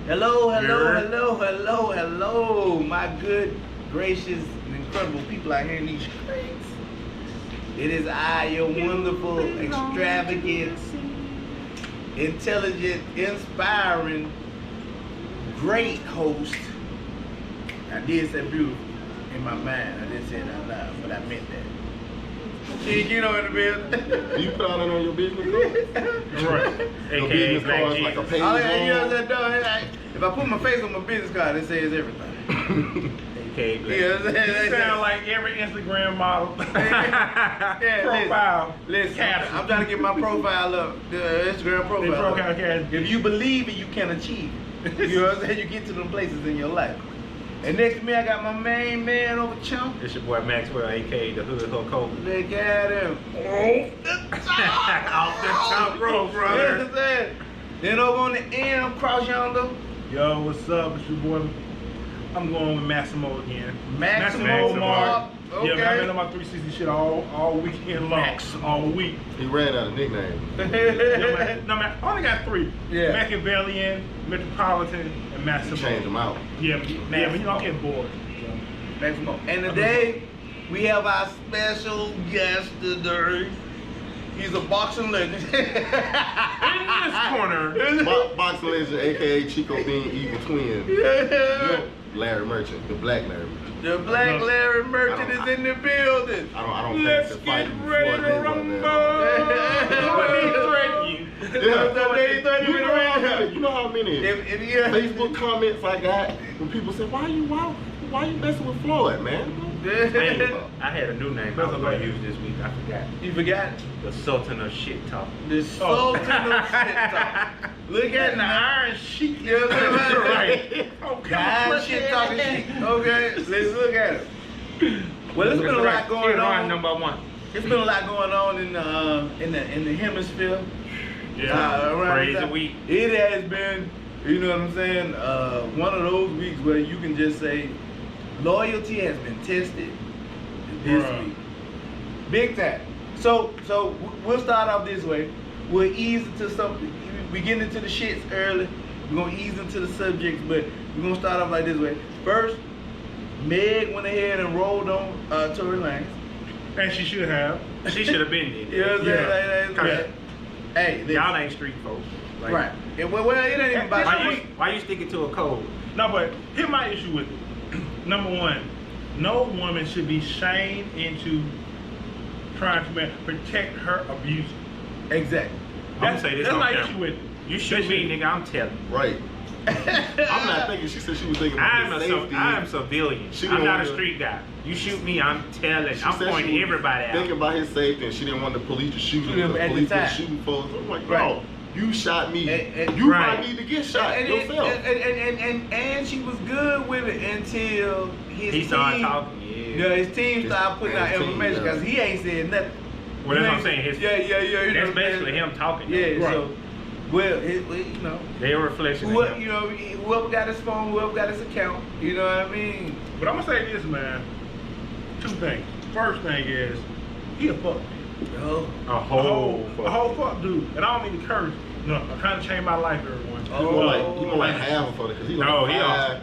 Hello, hello, hello, hello, hello, my good, gracious, and incredible people out here in these streets. It is I, your wonderful, extravagant, intelligent, inspiring, great host. I did say beautiful in my mind. I didn't say it out loud, but I meant that. You know in the building. You put all that on your business card? Right. Your AKA business card is like a page All that, you know long. what I'm saying? If I put my face on my business card, it says everything. AKA You know what I'm saying? You sound like every Instagram model. Yeah, Profile. Listen, Caption. I'm trying to get my profile up, the Instagram profile. Okay. If you believe it, you can achieve it. You know what I'm saying? You get to them places in your life. And next to me, I got my main man over chump. It's your boy Maxwell, AKA the Hood Hulk Hogan. Look at him. Off the top rope, You know what brother. I'm saying? Then over on the end, I'm cross yonder. Yo, what's up? It's your boy. I'm going with Massimo again. Maximo Mark. Okay. Yeah, man, I've been on my 360 shit all weekend long. All week. He ran out of nicknames. No, man, I only got 3. Yeah. Machiavellian, Metropolitan, and Massimo. Change them out. Yeah, but you know, I'm getting bored. Maximo. And today, we have our special guest today. He's a boxing legend. In this corner, Boxing legend, aka Chico Bean, Evil Twin. Yeah. Larry Merchant, the black Larry Merchant. The Black Larry Merchant is in the building. I don't let's fancy get fighting ready Floyd to Mayweather rumble. now. When he threaten you. You know how many Facebook comments I got when people say, why you messing with Floyd, man? I had a new name I was going to use this week. I forgot. You forgot? The Sultan of Shit Talk. The Sultan of Shit Talk. Look at the iron sheet. You know what I'm saying? The iron shit talking shit. Okay, let's look at it. Well, there's been a lot going on. Number 1. There's been a lot going on in the hemisphere. Around Crazy this time. week. It has been, you know what I'm saying, one of those weeks where you can just say loyalty has been tested this week. Big time. So we'll start off this way. We'll ease into something. We get into the shits early. We're gonna ease into the subjects, but we're gonna start off like this way. First, Meg went ahead and rolled on Tory Lanez. And she should have. She should have been there. You know what I'm saying? Like, hey, Y'all ain't street folks. Like, right. Well, it ain't even about Why you sticking to a code? No, but here's my issue with it. Number 1, no woman should be shamed into trying to protect her abuse. Exactly. I'm going to say this That's on my camera. issue with it. You shoot me, nigga, I'm telling. Right. I'm not thinking, she said she was thinking about his safety. I am civilian. She I'm didn't not a want to- street guy. You shoot me, I'm telling. She I'm said pointing she was everybody out. thinking about his safety, and she didn't want the police to shoot him. Shoot him The at the police been time. shooting folks. I'm like, Right. no, you shot me. And You right. might need to get shot And yourself. and she was good with it until his He started team, talking, his team started putting out His team, information because he ain't said nothing. Well, that's what I'm saying. Yeah. You know That's what I'm basically saying? him talking. though. Yeah. Right. So, well, you know, They're a reflection of him. whoever got his phone, whoever got his account, you know what I mean? But I'm going to say this, man. 2 things. First thing is, he a fuck. Oh. A whole fuck dude. And I don't mean to curse. No, I'm trying to change my life, everyone. He more like half of it because he No, like he five.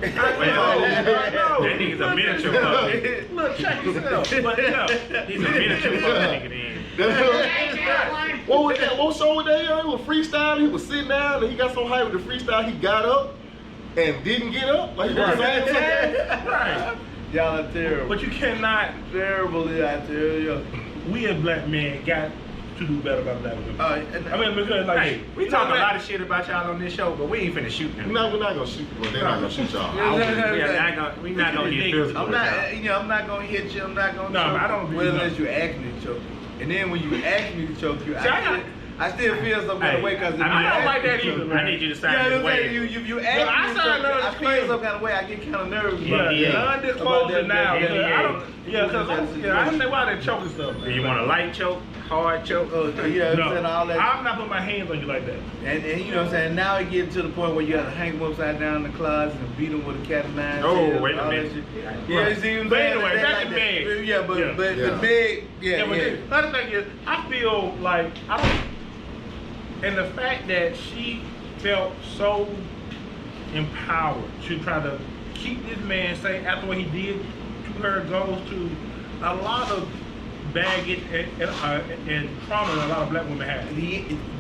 That nigga's a miniature fuck. Look, check yourself. But no, he's a miniature fuck nigga then. What was that? What show was that? He was freestyling. He was sitting down, and he got so hyped with the freestyle, he got up and didn't get up. Like he was saying something. Right. Y'all are terrible. But you cannot, Terrible, I tell you. we as black men got to do better by black women. I mean, because like, Hey, we talk a lot of shit about y'all on this show, but we ain't finna shoot them. We're not gonna shoot. Well, they're not gonna shoot y'all. We not gonna get physical. I'm not gonna hit you. I'm not gonna No, choke I don't you. do Well, that. unless you ask me to choke you. And then when you ask me to choke you, See, I still feel some kind of way because I don't like that either, man. I need you to sign Yeah, this I'm saying way. you Yeah, ask I me to signed choke you, no I feel disclaimer. some kind of way. I get kind of nervous Yeah, about yeah. that. Non-disclosure now. yeah, yeah. I don't. Yeah, because I don't know why they choking stuff. Do you want a light choke, hard choke? Oh, yeah, No, I'm saying all that. I'm not putting my hands on you like that. And you know what I'm saying? Now it gets to the point where you gotta hang them upside down in the closet and beat them with a cat of nine Oh, tails, wait a all that minute. shit. Right. Yeah, you see what I'm But saying? anyway, That back like to that. Meg. Yeah, but Yeah. the Meg, Yeah, but the other thing is, I feel like and the fact that she felt so empowered to try to keep this man safe after what he did to her goes to a lot of baggage and trauma that a lot of black women have.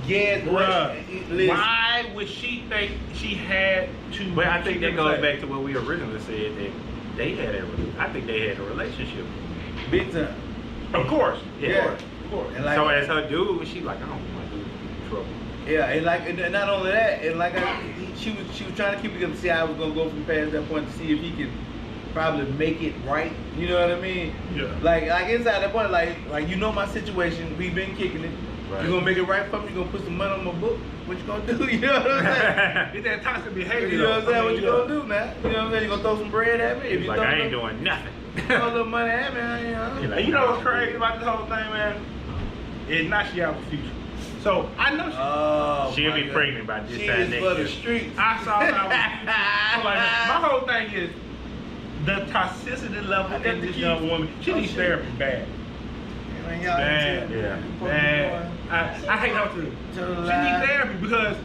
Yeah, Bruh, why would she think she had to? But I think that goes back to what we originally said, that they had I think they had a relationship. Big time. Of course. Yeah. Of course. And like, So as her dude, she like, I don't want my dude in trouble. yeah, and like, and not only that, and like, she was trying to keep it together to see how I was gonna go from past that point to see if he could probably make it right. You know what I mean? Yeah. Like inside that point, like you know my situation. We've been kicking it. Right. You gonna make it right for me? You gonna put some money on my book? What you gonna do? You know what I'm saying? It's that toxic behavior. You know what I'm saying? What you though. gonna do now? You know what I'm saying? You gonna throw some bread at me? If He's you like, throw I a ain't little- doing nothing. throw a little money at me, you know? He like, You know what's crazy about this whole thing, man? It's not she out the future. So I know she. Oh, She'll my be God. pregnant by this She time is next for the year. streets. I saw her. I'm like, my whole thing is the toxicity level in this young woman. She needs therapy bad. Man, y'all Bad, too. yeah. Man, I hate her too. She To the needs line. therapy because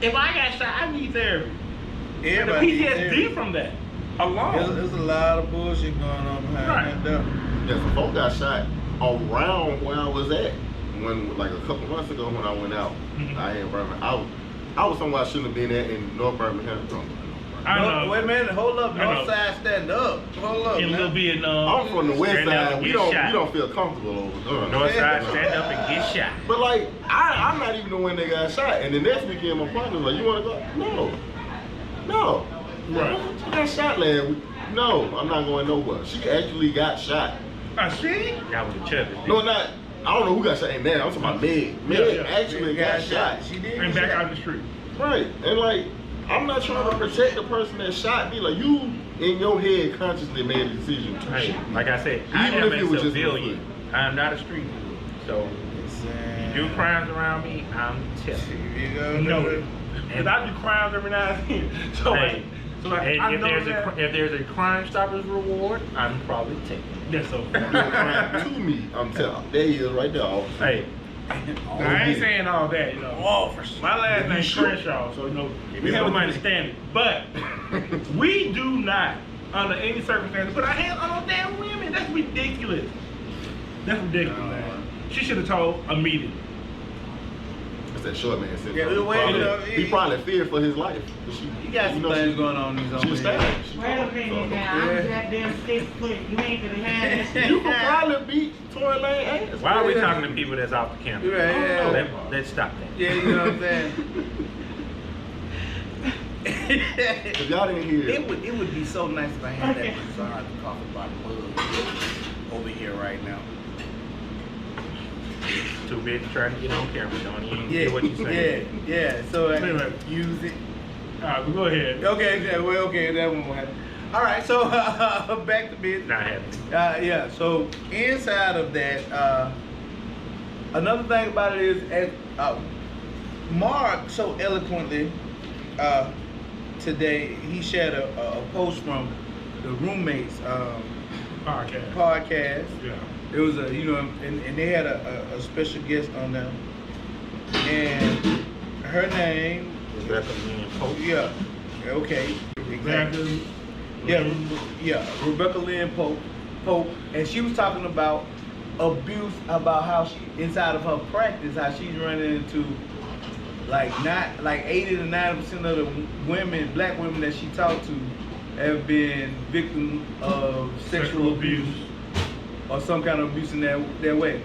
if I got shot, I need therapy. And the Everybody needs PTSD therapy. from that alone. There's a lot of bullshit going on behind Right. that door. Yeah, some folk got shot around where I was at. When, like a couple months ago when I went out, Mhm. I ain't Birmingham. I was somewhere I shouldn't have been at in North Birmingham. I know. No, wait a minute, hold up. I know. North side, stand up. Hold up. In man. Little Vietnam. I'm from the west Stand up side. and We get don't shot. feel comfortable over there. North side, stand up and get shot. But like, I'm not even the one that got shot. And the next weekend, my partner was like, "You want to go?" No. Right. She got shot last week. No, I'm not going nowhere. She actually got shot. She? That was a chubby. No, not. I don't know who got shot in there. I'm talking about Meg. Meg Yeah, yeah. actually got shot. She did. And back out in the street. Right. And like, I'm not trying to protect the person that shot me. Like, you in your head consciously made a decision to Hey, shoot me. like I said, I Even am if it a was just civilian. I am not a street dude. So you do crimes around me, I'm telling you. You go. No. Because I do crimes every now and then. So, Hey, so like, and I if know there's that. if there's a Crime Stoppers reward, I'm probably taking it. That's so You doing crime to me. I'm telling. There he is, right there. Officer. Hey, I ain't saying all that, you know. My last You name's sure? Crenshaw, so you know If we you have to don't mind. understand it. But we do not, under any circumstances, put our hands on those damn women. That's ridiculous. That's ridiculous, man. She should have told immediately. That's that short man syndrome. Yeah, He probably feared for his life. You got some things going on in these She was over here. stabbed. Wait a minute now, I'm goddamn 6 foot. You ain't gonna have that You could probably beat Tory Lane ass. why are we talking to people that's off the camera? Right, yeah. Let's stop that. Yeah, you know what I'm saying? If y'all didn't hear It would be so nice if I had Okay. that bizarre coffee pot mug over here right now. Too busy trying to get on camera, don't even Yeah, hear what you saying. yeah. So Wait a minute. use it. All right, well, go ahead. Okay, that one will happen. All right, so back to business. Not happening. Yeah, so inside of that, another thing about it is, as Mark so eloquently today, he shared a post from the Roommates Podcast. podcast. Yeah. It was and they had a special guest on there, and her name, Rebecca Lynn Pope. yeah, okay, Exactly. Yeah, Rebecca Lynn Pope, and she was talking about abuse, about how she, inside of her practice, how she's running into like 80 to 90% of the women, black women that she talked to, have been victim of sexual abuse or some kind of abuse in their way.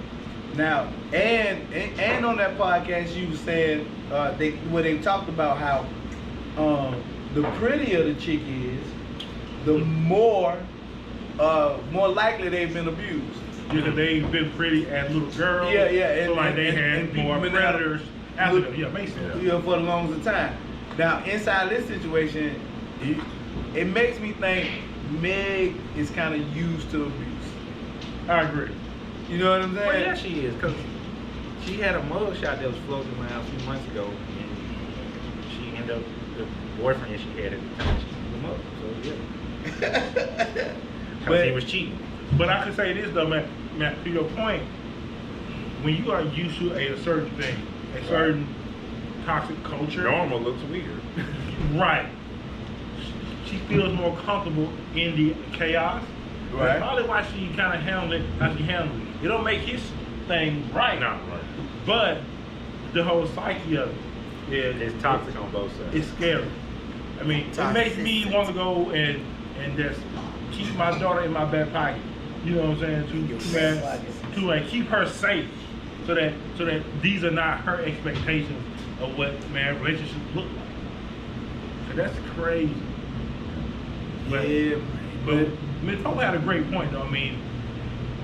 Now, and on that podcast, she was saying they talked about how the prettier the chick is, the more likely they've been abused. Because they've been pretty as little girls. Yeah, yeah, So and- like they and- had and people more been predators after look- them. Yeah, makes sense. For the longest time. Now, inside this situation, it makes me think Meg is kind of used to abuse. I agree. You know what I'm saying? Well, yeah, she is, because she had a mug shot that was floating around a few months ago, and she ended up, the boyfriend she had at the time, she threw him up. So, yeah. Because he was cheating. But I can say this though, man, to your point, when you are used to a certain thing, a certain toxic culture. Normal looks weird. Right. She feels more comfortable in the chaos. Right. That's probably why she kind of handled it how she handled it. It don't make his thing right. No, right. But the whole psyche of it It's toxic on both sides. it's scary. I mean, it makes me want to go and just keep my daughter in my back pocket. You know what I'm saying? To keep her safe, so that these are not her expectations of what relationships look like. So that's crazy. But, Yeah, but Ms. Pope had a great point though. I mean,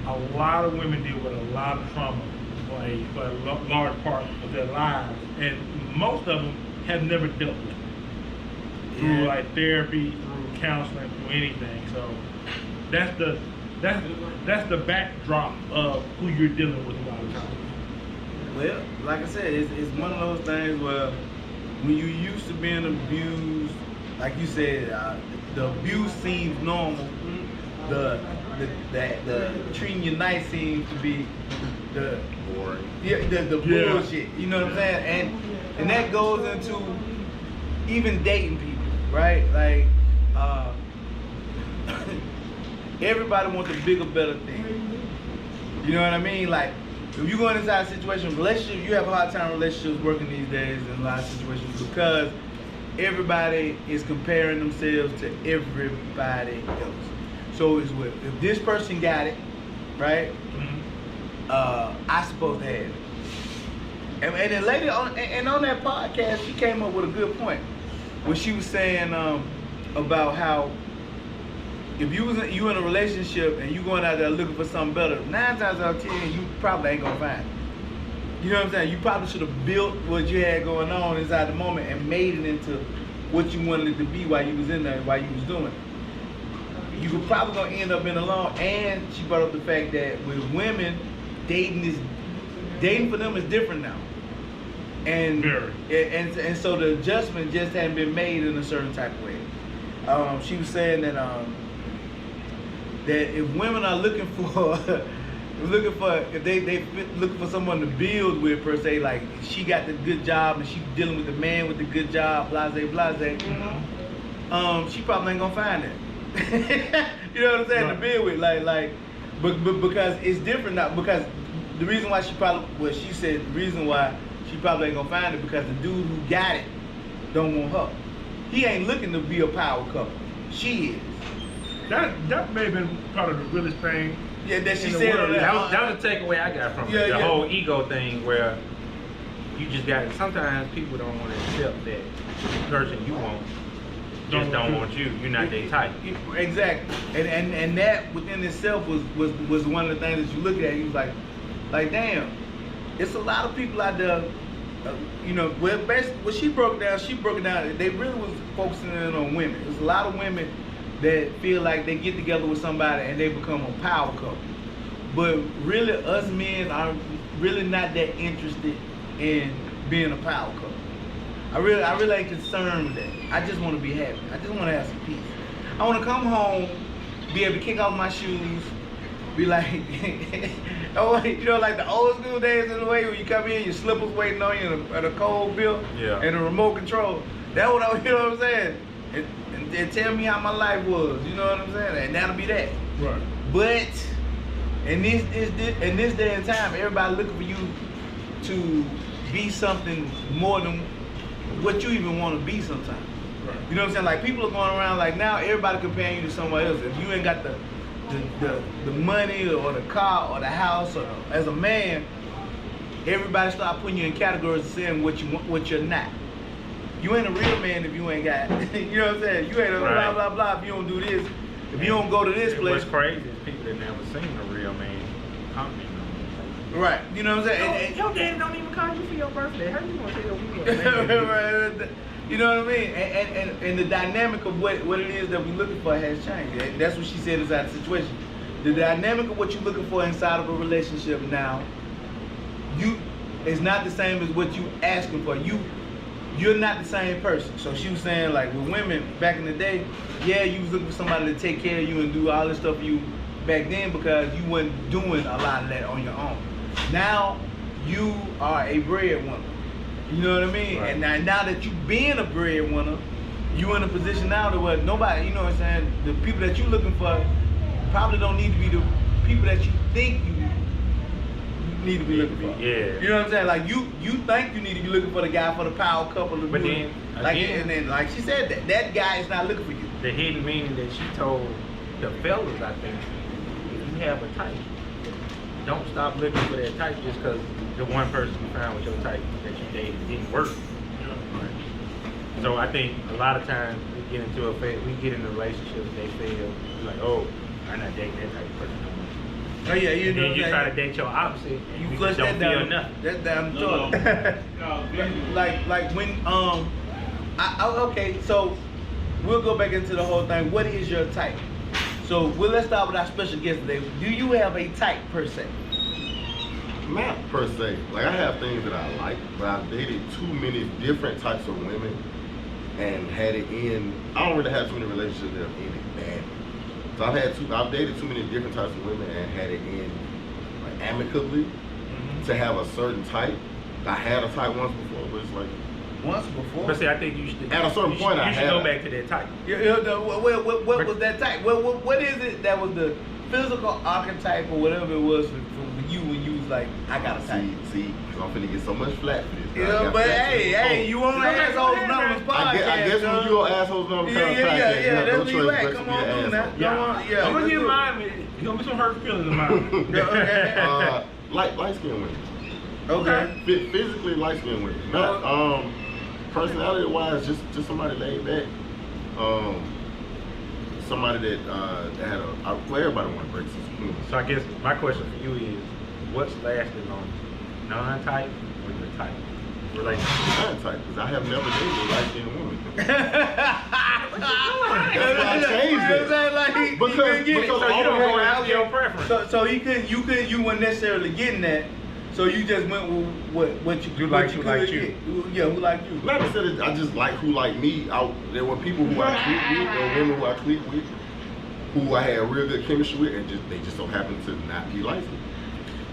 a lot of women deal with a lot of trauma for a large part of their lives, and most of them have never dealt with it through like therapy, through counseling, through anything. So that's the backdrop of who you're dealing with a lot of times. Well, like I said, it's one of those things where when you used to being abused, like you said, the abuse seems normal. The treating you nice seems to be the Boring. the bullshit. You know what I'm saying? And that goes into even dating people, right? Like everybody wants a bigger, better thing. You know what I mean? Like if you go inside a situation, relationship, you have a hard time relationships working these days in a lot of situations because everybody is comparing themselves to everybody else. So it's what if this person got it, right? I supposed to have it. And then later on, and on that podcast, she came up with a good point when she was saying about how if you in a relationship and you going out there looking for something better, 9 times out of 10 you probably ain't gonna find it. You know what I'm saying? You probably should have built what you had going on inside the moment and made it into what you wanted it to be while you was in there, while you was doing it. You were probably gonna end up in a long. And she brought up the fact that with women, dating for them is different now. And and so the adjustment just hadn't been made in a certain type of way. She was saying that that if women are looking for if they looking for someone to build with per se, like she got the good job and she dealing with the man with the good job, blase, she probably ain't gonna find it. You know what I'm saying? Right. To build with, but because it's different now. Because the reason why she said the reason why she probably ain't gonna find it because the dude who got it don't want her. He ain't looking to be a power couple. She is. That may have been part of the realest thing. Yeah, that she in the said world. on that. That was the takeaway I got from it. The whole ego thing where you just got it. Sometimes people don't want to accept that the person you want just don't want you. You're not their type. Exactly. And that within itself was one of the things that you look at. You was like damn, it's a lot of people out there. You know, well, basically, what she broke it down. They really was focusing in on women. There's a lot of women that feel like they get together with somebody and they become a power couple. But really, us men are really not that interested in being a power couple. I really ain't concerned with that. I just want to be happy. I just want to have some peace. I want to come home, be able to kick off my shoes, be like, oh, you know, like the old school days in the way when you come in, your slippers waiting on you and a cold bill and a remote control. That's what you know what I'm saying? And tell me how my life was. You know what I'm saying? And that'll be that. Right. But in this day and time, everybody looking for you to be something more than what you even want to be sometimes. Right. You know what I'm saying? Like people are going around like now everybody comparing you to somebody else. If you ain't got the money or the car or the house or as a man, everybody start putting you in categories of saying what you want, what you're not. You ain't a real man if you ain't got, you know what I'm saying? You ain't a blah, blah, blah if you don't do this. If you don't go to this place. What's crazy is people that never seen a real man comment on Right. You know what I'm saying? your daddy don't even call you for your birthday. How you gonna tell me Right. You know what I mean? And the dynamic of what it is that we're looking for has changed. And that's what she said inside the situation. The dynamic of what you're looking for inside of a relationship now, is not the same as what you asking for. You're not the same person. So she was saying like with women back in the day, yeah, you was looking for somebody to take care of you and do all this stuff for you back then because you wasn't doing a lot of that on your own. Now you are a breadwinner. You know what I mean? Right. And now that you being a breadwinner, you in a position now to where nobody, you know what I'm saying, the people that you looking for probably don't need to be the people that you think you need to be looking for. Yeah. You know what I'm saying? Like you think you need to be looking for the guy for the power couple of But doing- then, like again- and then like she said that guy is not looking for you. The hidden meaning that she told the fellas, I think, if you have a type, don't stop looking for that type just because the one person you found with your type that you dated didn't work. So I think a lot of times we get into relationships, they feel like, oh, I'm not dating that type of person no more. Oh yeah, you And know then what you I'm try to saying? date your opposite, and You you flush just don't that feel down. nothing. That's down the No, toilet. like when okay, so we'll go back into the whole thing. What is your type? So let's start with our special guest today. Do you have a type per se? Not per se. Like I have things that I like, but I've dated too many different types of women and had it in. I don't really have too many relationships that have ended bad. So I've dated too many different types of women and had it in like amicably to have a certain type. I had a type once before, but it's like Once before. But see, I think you should. At a certain point, I you should had go it. back to that type. What was that type? What is it that was the physical archetype or whatever it was for you when you was like, I got a type? see, because I'm finna get so much flack for this. You know, but hey, you on Assholes Numbers podcast. I guess when you on Assholes Numbers Yeah, kind of yeah, podcast, you have that's no where you choice at. but to Come be on an through now. asshole. Come on, yeah. I'm gonna let's get do it. mine. There's gonna be some hurt feelings in mine. Light skinned women. Okay. Physically light skinned women. Not personality wise, just somebody laid back. Somebody that had well, everybody want to break some spoons. So I guess my question for you is, what's lasting on non-type or your type relationship? Not type, because I have never dated a light skinned woman. That's why I changed it. Like he Because- couldn't get it. because So all you don't the go way out your preference. So you weren't necessarily getting that. So you just went with what you Who what likes you who like could you. get. Yeah, who like you? Not necessarily, I just like who like me. There were people who I clicked with, or women who I clicked with, who I had real good chemistry with, and they just so happened to not be light skinned.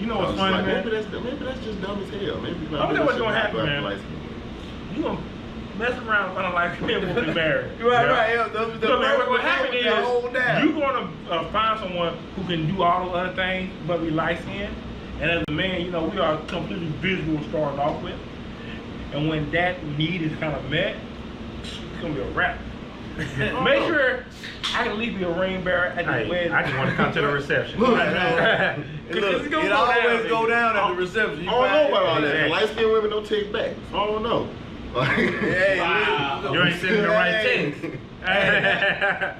You know I what's was funny, like, man? maybe that's just dumb as hell. Maybe I know what's gonna happen, man. man. You gonna mess around and like men will be married. Right. Yeah, So, man, what happened is hold down. you're gonna find someone who can do all those other things but be light skinned. And as a man, you know, we are completely visual starting off with. And when that need is kind of met, it's gonna be a wrap. Make sure I can at least be a ring bearer at the Hey, wedding. I just want to come to the reception. Look, Cause Look, it's gonna it go always down, go baby. down at the reception. You I don't know find- about all that. Exactly. Light skinned women don't take back. So I don't know. Hey, Wow. look, You ain't sending the right hey. text.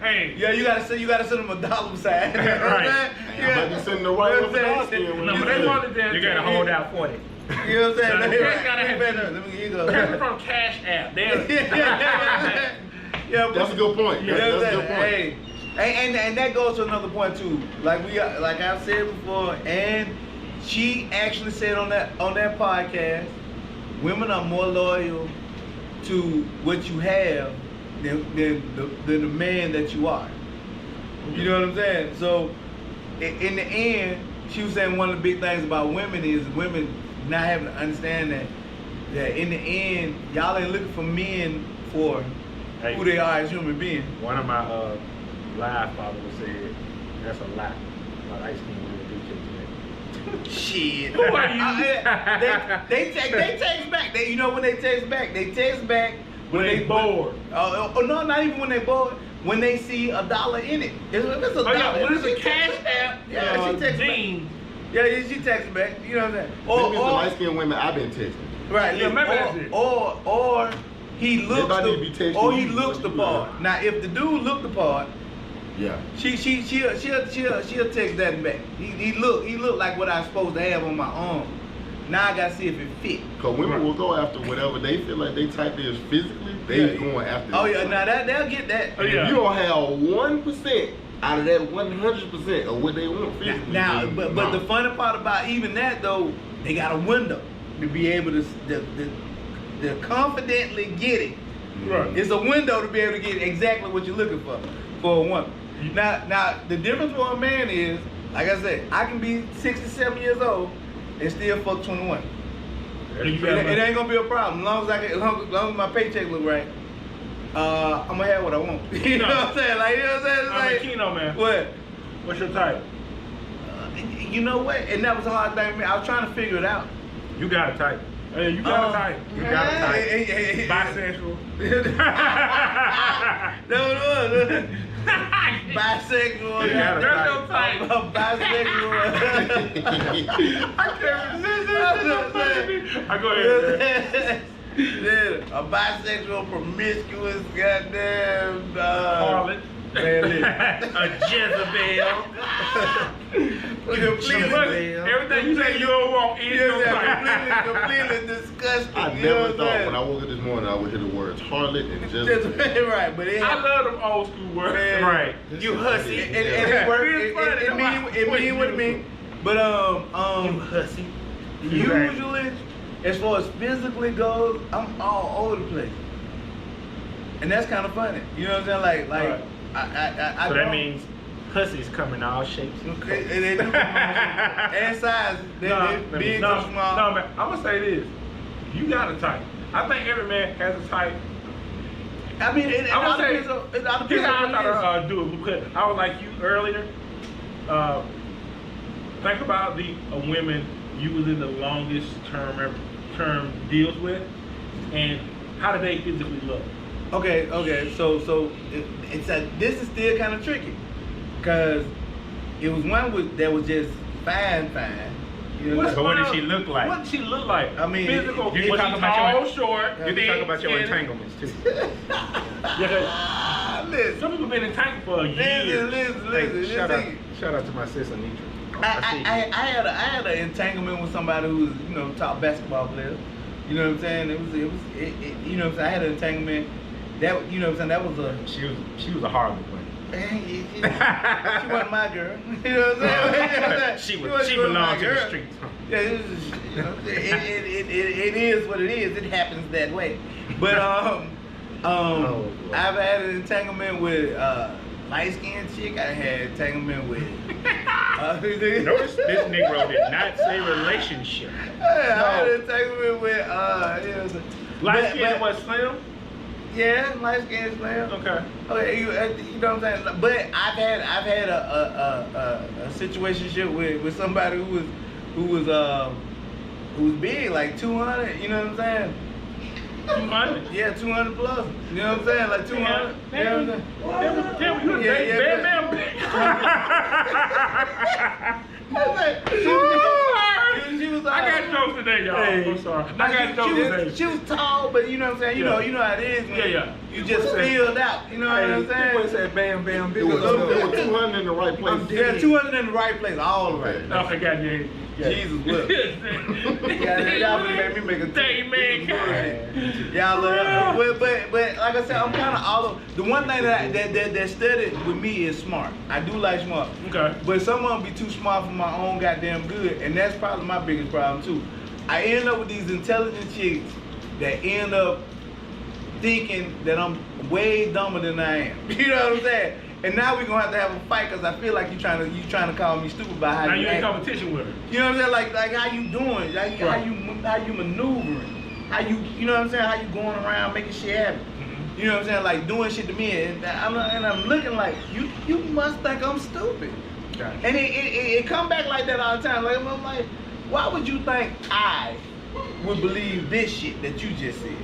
Hey, Yeah, you gotta send them a dollar sign. You know what I'm Right. saying? I might be sending the right one for dark skinned women. no, but they wanted that. You gotta hold out for it. You know what I'm saying? So, Let me you gotta from Cash App. Yeah, That's a good point. You know what I'm That's a good saying? point. Hey, and that goes to another point too. Like I've said before, and she actually said on that podcast, women are more loyal to what you have than the man that you are. You know what I'm saying? So in the end, she was saying one of the big things about women is women not having to understand that in the end, y'all ain't looking for men for who they are as human beings. One of my live followers said, that's a lie. My light skin women do chicks. Shit. Who are you? They text back. You know when they text back? They text back When they bored. Oh no, not even when they bored. When they see $1 in it. If it's $1. Oh yeah, when it's a she Cash text- App, Yeah, she texts back. Jeans. Yeah, she texts back. You know what I'm saying? Maybe it's the light skinned women I've been texting. Right. Yeah, maybe that's it. Or he looks Everybody need to be texting or he you. looks the part. Now if the dude looked the part, Yeah. she'll text that back. He look like what I'm supposed to have on my arm. Now I gotta see if it fit. Because women will go after whatever they feel like they type is physically, they Yeah. going after Oh it. yeah, now they'll get that. Oh, yeah. If you don't have 1% out of that 100% of what they want physically, Now, then but no. the funny part about even that though, they got a window to be able to confidently get it. Right. It's a window to be able to get exactly what you're looking for a woman. Now the difference for a man is, like I said, I can be 67 years old and still fuck 21. It ain't gonna be a problem. As long as as long as my paycheck look right, I'm gonna have what I want. You know what I'm saying? Like, you know what I'm saying? It's I'm like, a Keno, man. What? What's your type? You know what? And that was a hard thing for me. I was trying to figure it out. You got a type. Hey, you got a type. You got a type. Bisexual. No. Bisexual. You got a There's no type. type. Bisexual. I can't resist it. I go ahead, man. Yeah, a bisexual, promiscuous, goddamn Harlot. man, listen. A Jezebel. Completely, Everything you say you don't want is your type. completely disgusting. I you know never what I'm thought saying? when I woke up this morning I would hear the words harlot and Just Jezebel. right, but it I love them old school words. Man. Right. You hussy. it worked. It mean what it mean. But You hussy. usually, as far as physically goes, I'm all over the place, and that's kind of funny. You know what I'm saying? Like Right. I So that don't- means hussies come in all shapes and colors. They do come and size. They big or small. No, man. I'm gonna say this. You got a type. I think every man has a type. I mean, it I'm all gonna say, depends on. It all here's depends how I on try what it is. to do it because I was like you earlier. Think about the women you was in the longest term deals with, and how do they physically look? Okay. So this is still kind of tricky, cause it was one that was just fine. You know, So what did she look like? What did she look like? I mean, physical. you Was talk she about tall, your- short? You can talk about your thin, entanglements too. Yeah, listen, some people been entangled for a year. listen. Shout out to my sister Nitra. I had an entanglement with somebody who was, you know, top basketball player. You know what I'm saying? It you know what I'm saying? I had an entanglement. That, you know what I'm saying? That was a. She was a Harlem queen. She wasn't my girl. You know what I'm saying? She wasn't belonged my to the girl. streets. Huh? Yeah, it is what it is. It happens that way. But Lord. I've had an entanglement with light skinned chick. I had entanglement with. Notice this Negro did not say relationship. I had an entanglement with. Light skin was slim. Yeah, light skinned slam. Okay. Okay, you know what I'm saying? But I've had a situationship with somebody who was big, like 200. You know what I'm saying? 200. Yeah, 200 plus. You know what I'm saying? Like 200. You know what I'm saying? Damn, you a Yeah, bad yeah, man. She was I got jokes today, y'all. Hey. I'm sorry. I got jokes today. She was tall, but you know what I'm saying? You Yeah. know how it is when Yeah. you just filled out. You know what I'm saying? said bam, bam, It was 200 in the right place. Yeah, 200 in the right place, all the right. Okay, got you. Jesus, look. Y'all made me make a Dang, man. Y'all look, but like I said, I'm kind of all over. The one thing that studied with me is smart. I do like smart. Okay. But some of them be too smart for my own goddamn good, and that's probably my biggest problem too. I end up with these intelligent chicks that end up thinking that I'm way dumber than I am. You know what I'm saying? And now we're gonna have a fight because I feel like you trying to call me stupid by how Now you you in act. competition with her. You know what I'm saying? Like how you doing? Like how you maneuvering? How you know what I'm saying? How you going around making shit happen? You know what I'm saying? Like doing shit to me, and I'm looking like you must think I'm stupid. Gotcha. And it come back like that all the time. Like I'm like, why would you think I would believe this shit that you just said?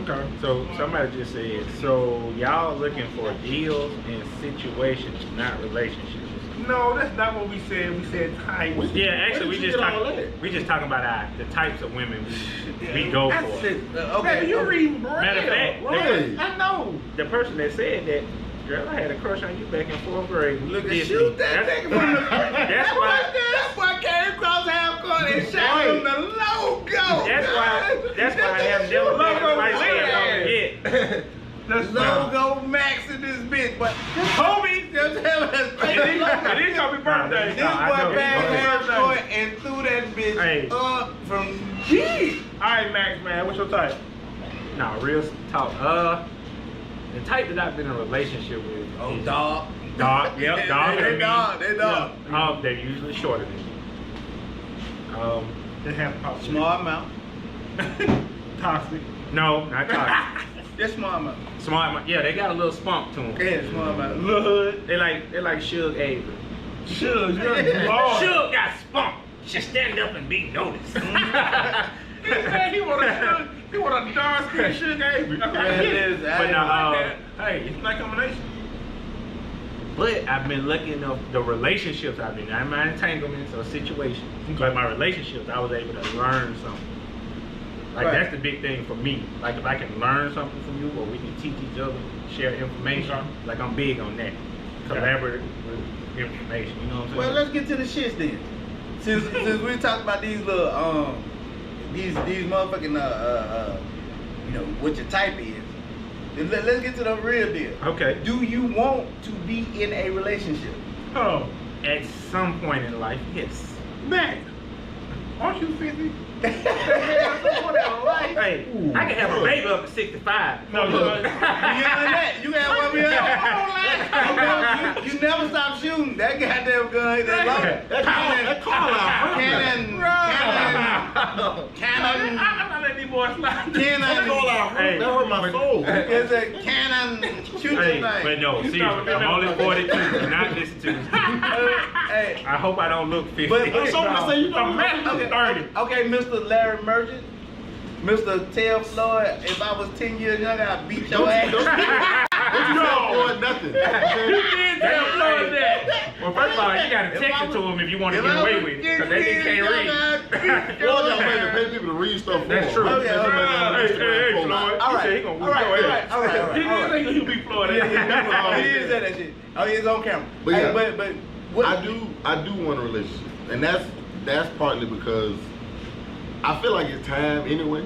Okay. So somebody just said, so y'all looking for deals and situations, not relationships. No, that's not what we said. We said types. Yeah, actually, Where did you get all that? we just talking about the types of women we go That's for. it. Okay, you reading braille. Matter of fact, Right. I know. The person that said that, girl, I had a crush on you back in 4th grade. Look at Disney. shoot that That's- nigga from the That's why. That boy came across half court and shot Right. from the logo. That's why I have never been Logo a vice clear. yet. That's Logo Max in this bitch, but Kobe. just tell us. It is gonna be birthday. This Nah, I boy know. back It's half birthday. court and threw that bitch Hey. up from G. All right, Max, man. What's your type? No, real talk. The type that I've been in a relationship with. Oh, is dog. Dog. Yep, dog. They dog. They dog. They're usually shorter than me. They have pop. Small amount. Toxic. No, not toxic. Just smart mouth. Smart. Yeah, they got a little spunk to them. Yeah, smart mouth. Little hood. They like Suge Avery. Suge, you're Lord. Suge got spunk. Should stand up and be noticed. Man, he want a dark skin Suge Avery. Okay, Yeah, it is. But no, hey, it's like combination. but I've been lucky enough, the relationships I've been in, not my entanglements or situations, but my relationships, I was able to learn something. Like Right. that's the big thing for me. Like if I can learn something from you, or we can teach each other, share information. Okay. Like I'm big on that. Collaborative information. You know what I'm saying? Well, let's get to the shits then. Since we talked about these little these motherfucking you know what your type is. Let's get to the real deal. Okay. Do you want to be in a relationship? Oh, At some point in life, yes. man, aren't you 50? Hey, I can have a baby up to 65. No, You ain't that. You got one me up. You never stop shooting. That goddamn gun. That cannon. I'm not letting these boys slide. Hey. That hurt my soul. It's a cannon shooting Hey, thing. but no, seriously, I'm only 42. Do not listen to me. Hey. I hope I don't look 50. But So I'm gonna say you don't Okay, Mr. Larry Merchant, Mr. Tel Floyd, if I was 10 years younger, I'd beat your ass. No, nothing. You did tell Floyd that. Well, first of all, you gotta text it to him if you want to get away with it, because they can't read. Well, y'all pay people to read stuff for That's them. true. Okay, Hey, Floyd. All right, He said he gonna all right, go ahead. all right. He didn't say you beat Floyd. He did say that shit. Oh, he's on camera. But Hey, yeah. but what? I do want a relationship, and that's partly because I feel like it's time anyway.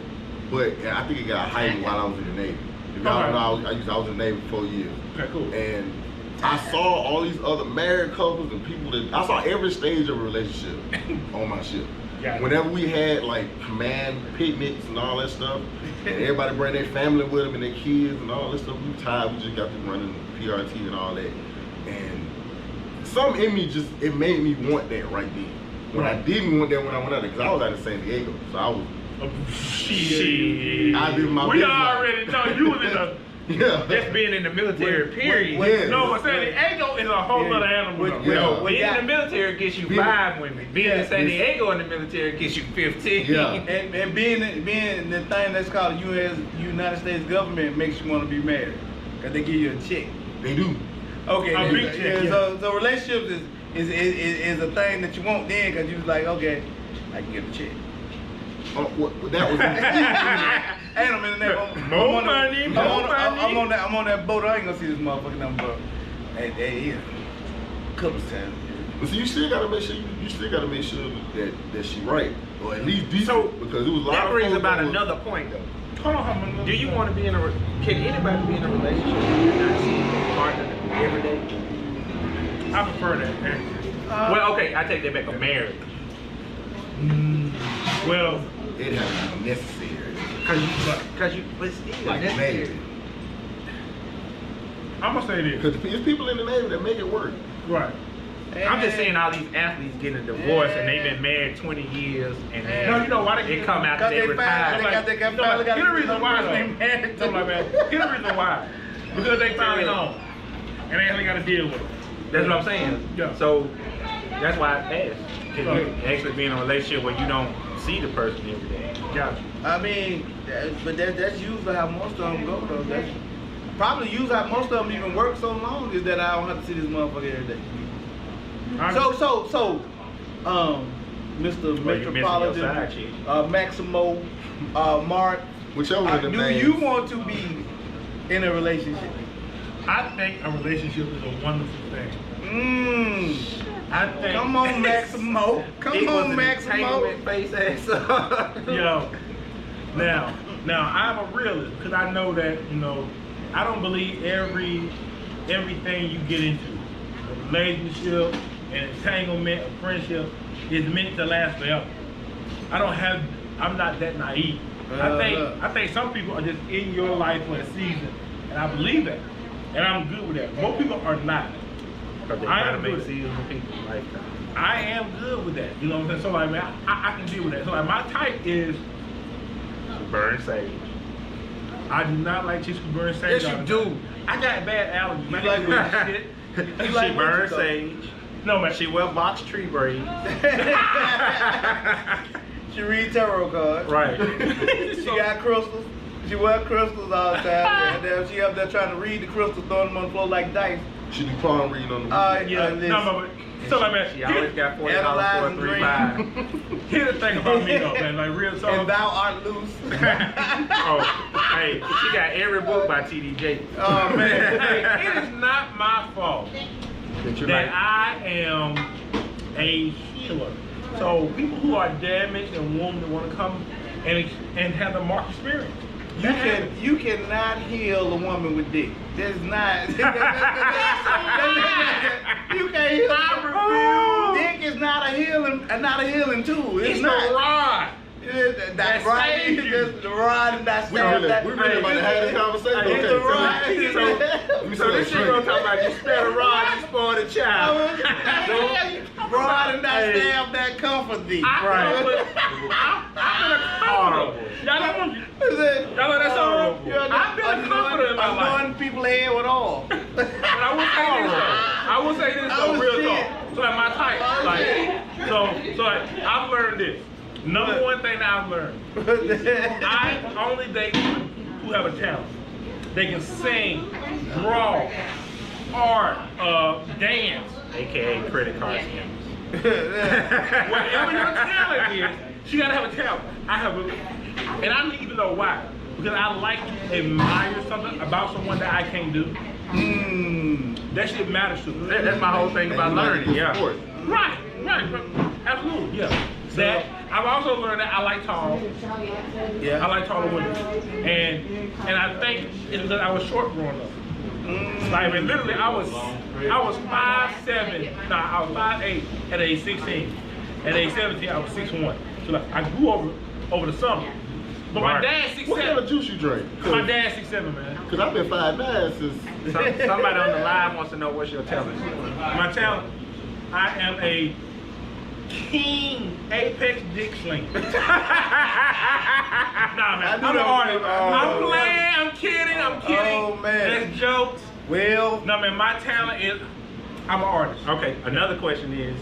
But I think it got heightened while I was in the Navy. If y'all don't know, I was in the Navy for 4 years, Okay, cool. and I saw all these other married couples and people that I saw every stage of a relationship on my ship. Got it. Whenever we had like command picnics and all that stuff, and everybody bring their family with them and their kids and all that stuff, we tired. We just got them running PRT and all that, and something in me it made me want that right then. When I didn't want that when I went out there, because I was out of San Diego, so I was. Shit. I did my We business. already know you was in a. Yeah. Just being in the military, period. Yeah. No, but San Diego is a whole other animal. though. Yeah. We Being got- in the military gets you Being- 5 women. Being in San Yes. Diego in the military gets you 15. Yeah. And being the thing that's called U.S. United States government makes you want to be married, cause they give you a check. They do. Okay, A then, big check, yeah. So relationships is a thing that you want then, cause you was like, okay, I can get a check. That was. And I'm in the I'm More on the- money, I'm more on- money. I'm on that boat. I ain't gonna see this motherfucker number. Hey, yeah. Couple times. But see, you still gotta make sure you still gotta make sure that she right, or at least decent. So, because it was a lot That of brings folks about that was- another point though. Hold on, Do you want to be in can anybody be in a relationship and not see their partner every day? I prefer that. Well, okay, I take that back. I'm married. Well, It has to be necessary. Cause you, but still, Like necessary. Navy. I'm gonna say this. Because there's people in the Navy that make it work. Right. I'm just saying all these athletes getting a divorce and they've been married 20 years and then No, you know why they it come out Cause that they they finally retired. got they got finally got Get a reason why they though. married. Something like that. Get a reason why. Because they finally home. And they ain't got to deal with it. That's what I'm saying. Yeah. So that's why I asked. Can you actually be in a relationship where you don't see the person every day? Gotcha. I mean, but that's usually how most of them go though. That's probably usually how most of them even work so long is that I don't have to see this motherfucker every day. So, Mr. Well, you missing your side Metropolitan, chick. Maximo, Mark, Whichever one of them do names. you want to be in a relationship? I think a relationship is a wonderful thing. I think. Come on, Maximo. Come on, Maximo. Face ass up. Yo, now I'm a realist because I know that I don't believe everything you get into, a relationship, an entanglement, a friendship, is meant to last forever. I'm not that naive. I think some people are just in your life for a season, and I believe that, and I'm good with that. Most people are not. Because they I try to am make good. seasons of people's lifetime. I am good with that. You know what I'm saying? So like, man, I can deal with that. So like, my type is Burn sage. I do not like chicks who burn sage. Yes, all you the do. time. I got bad allergies. You man. like weird shit. You She like burns what you sage. No, man. She wear box tree braids. She read tarot cards. Right. She got crystals. She wear crystals all the time. And then she up there trying to read the crystals, throwing them on the floor like dice. She do palm reading on the Yeah, listen. no, but so like man, She always got $40 for a Analyzing 3-5. here's the thing about me though, man, like real And talk. thou art loose. Oh, hey, she got every book by T.D. Jakes. Oh man. Hey, it is not my fault That you that like. I am a healer. So people who are damaged and wounded want to come and have the mark experience. You cannot heal a woman with dick. That's not. You can't heal. I Dick is not a healing tool. It's not. the rod. That That rod saved is you. just the rod and that We stab. really about to have this conversation. Hey, It's Okay, the rod. let me So see this that shit gonna drink. talk about you spare a rod, you spoil the child. Rod and that Hey. stab that comfort thee. I've been a Horrible. comforter. Y'all know Y'all know that's horrible. I've been a comforter in my life. anointing people head with all. But I will say this though. I will say this though, Oh, real shit. talk. So like my type, like so like I've learned this. Number one thing that I've learned. I only date women who have a talent. They can sing, draw, art, dance. AKA credit card scammers. Whatever your talent is, she gotta have a talent. I have a, and I need to know why. Because I like to admire something about someone that I can't do. That shit matters to me. That's my whole thing about learning, yeah. Right, absolutely, yeah. That I've also learned that I like tall. I like taller women, and I think it's because I was short growing up. Like I mean, literally, I was 5'7". Nah, I was 5'8" at age 16. At age 17, I was 6'1". So like, I grew over the summer. But my Right. dad's 6'7". What kind of juice you drink? My dad's 6'7", man. Cause I've been 5'9" since. Somebody on the line wants to know what's your talent. My talent, I am a king apex dick slinger. Nah, man, I'm an artist. I'm playing, I'm kidding. Oh, man. That's jokes. Well, No, man, my talent is, I'm an artist. Okay, another question is,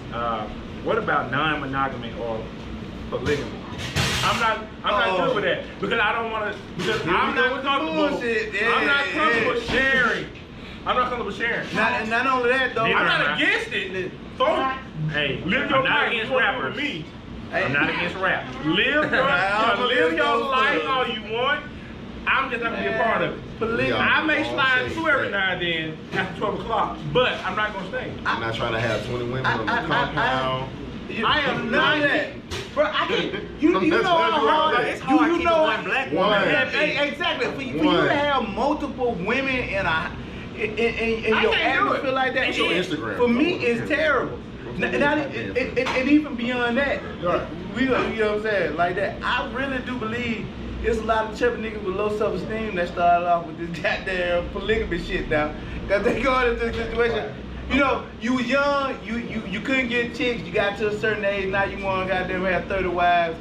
what about non-monogamy or polygamy? I'm not good with that because I don't want to. Because Here we I'm go not with the comfortable. bullshit. Yeah, I'm not comfortable yeah. sharing. I'm not comfortable sharing. not only that though. I'm Neither not am I. against it. Folks, Hey, live I'm your not life against with rappers. me. I'm not against rap. Live your, I'm live your against life those all you want. I'm just not gonna be a part of it. Polygamy. I may all slide say through every that. now and then after 12 o'clock, but I'm not gonna stay. I'm not trying to have 20 women on the I- compound. I am none of not- that. Bro, I can't. You know That's how what I'm hard saying. it's hard. You know one black One. woman. Yeah, exactly. For you One. to have multiple women in in I your can't do atmosphere it. like that, It's your it- Instagram. for me, it's terrible. And even beyond that, we, you know what I'm saying, like that. I really do believe there's a lot of chubby niggas with low self-esteem that started off with this goddamn polygamy shit now. Cause they go into this situation. You know, you was young, you couldn't get chicks, you got to a certain age, now you want to goddamn have 30 wives.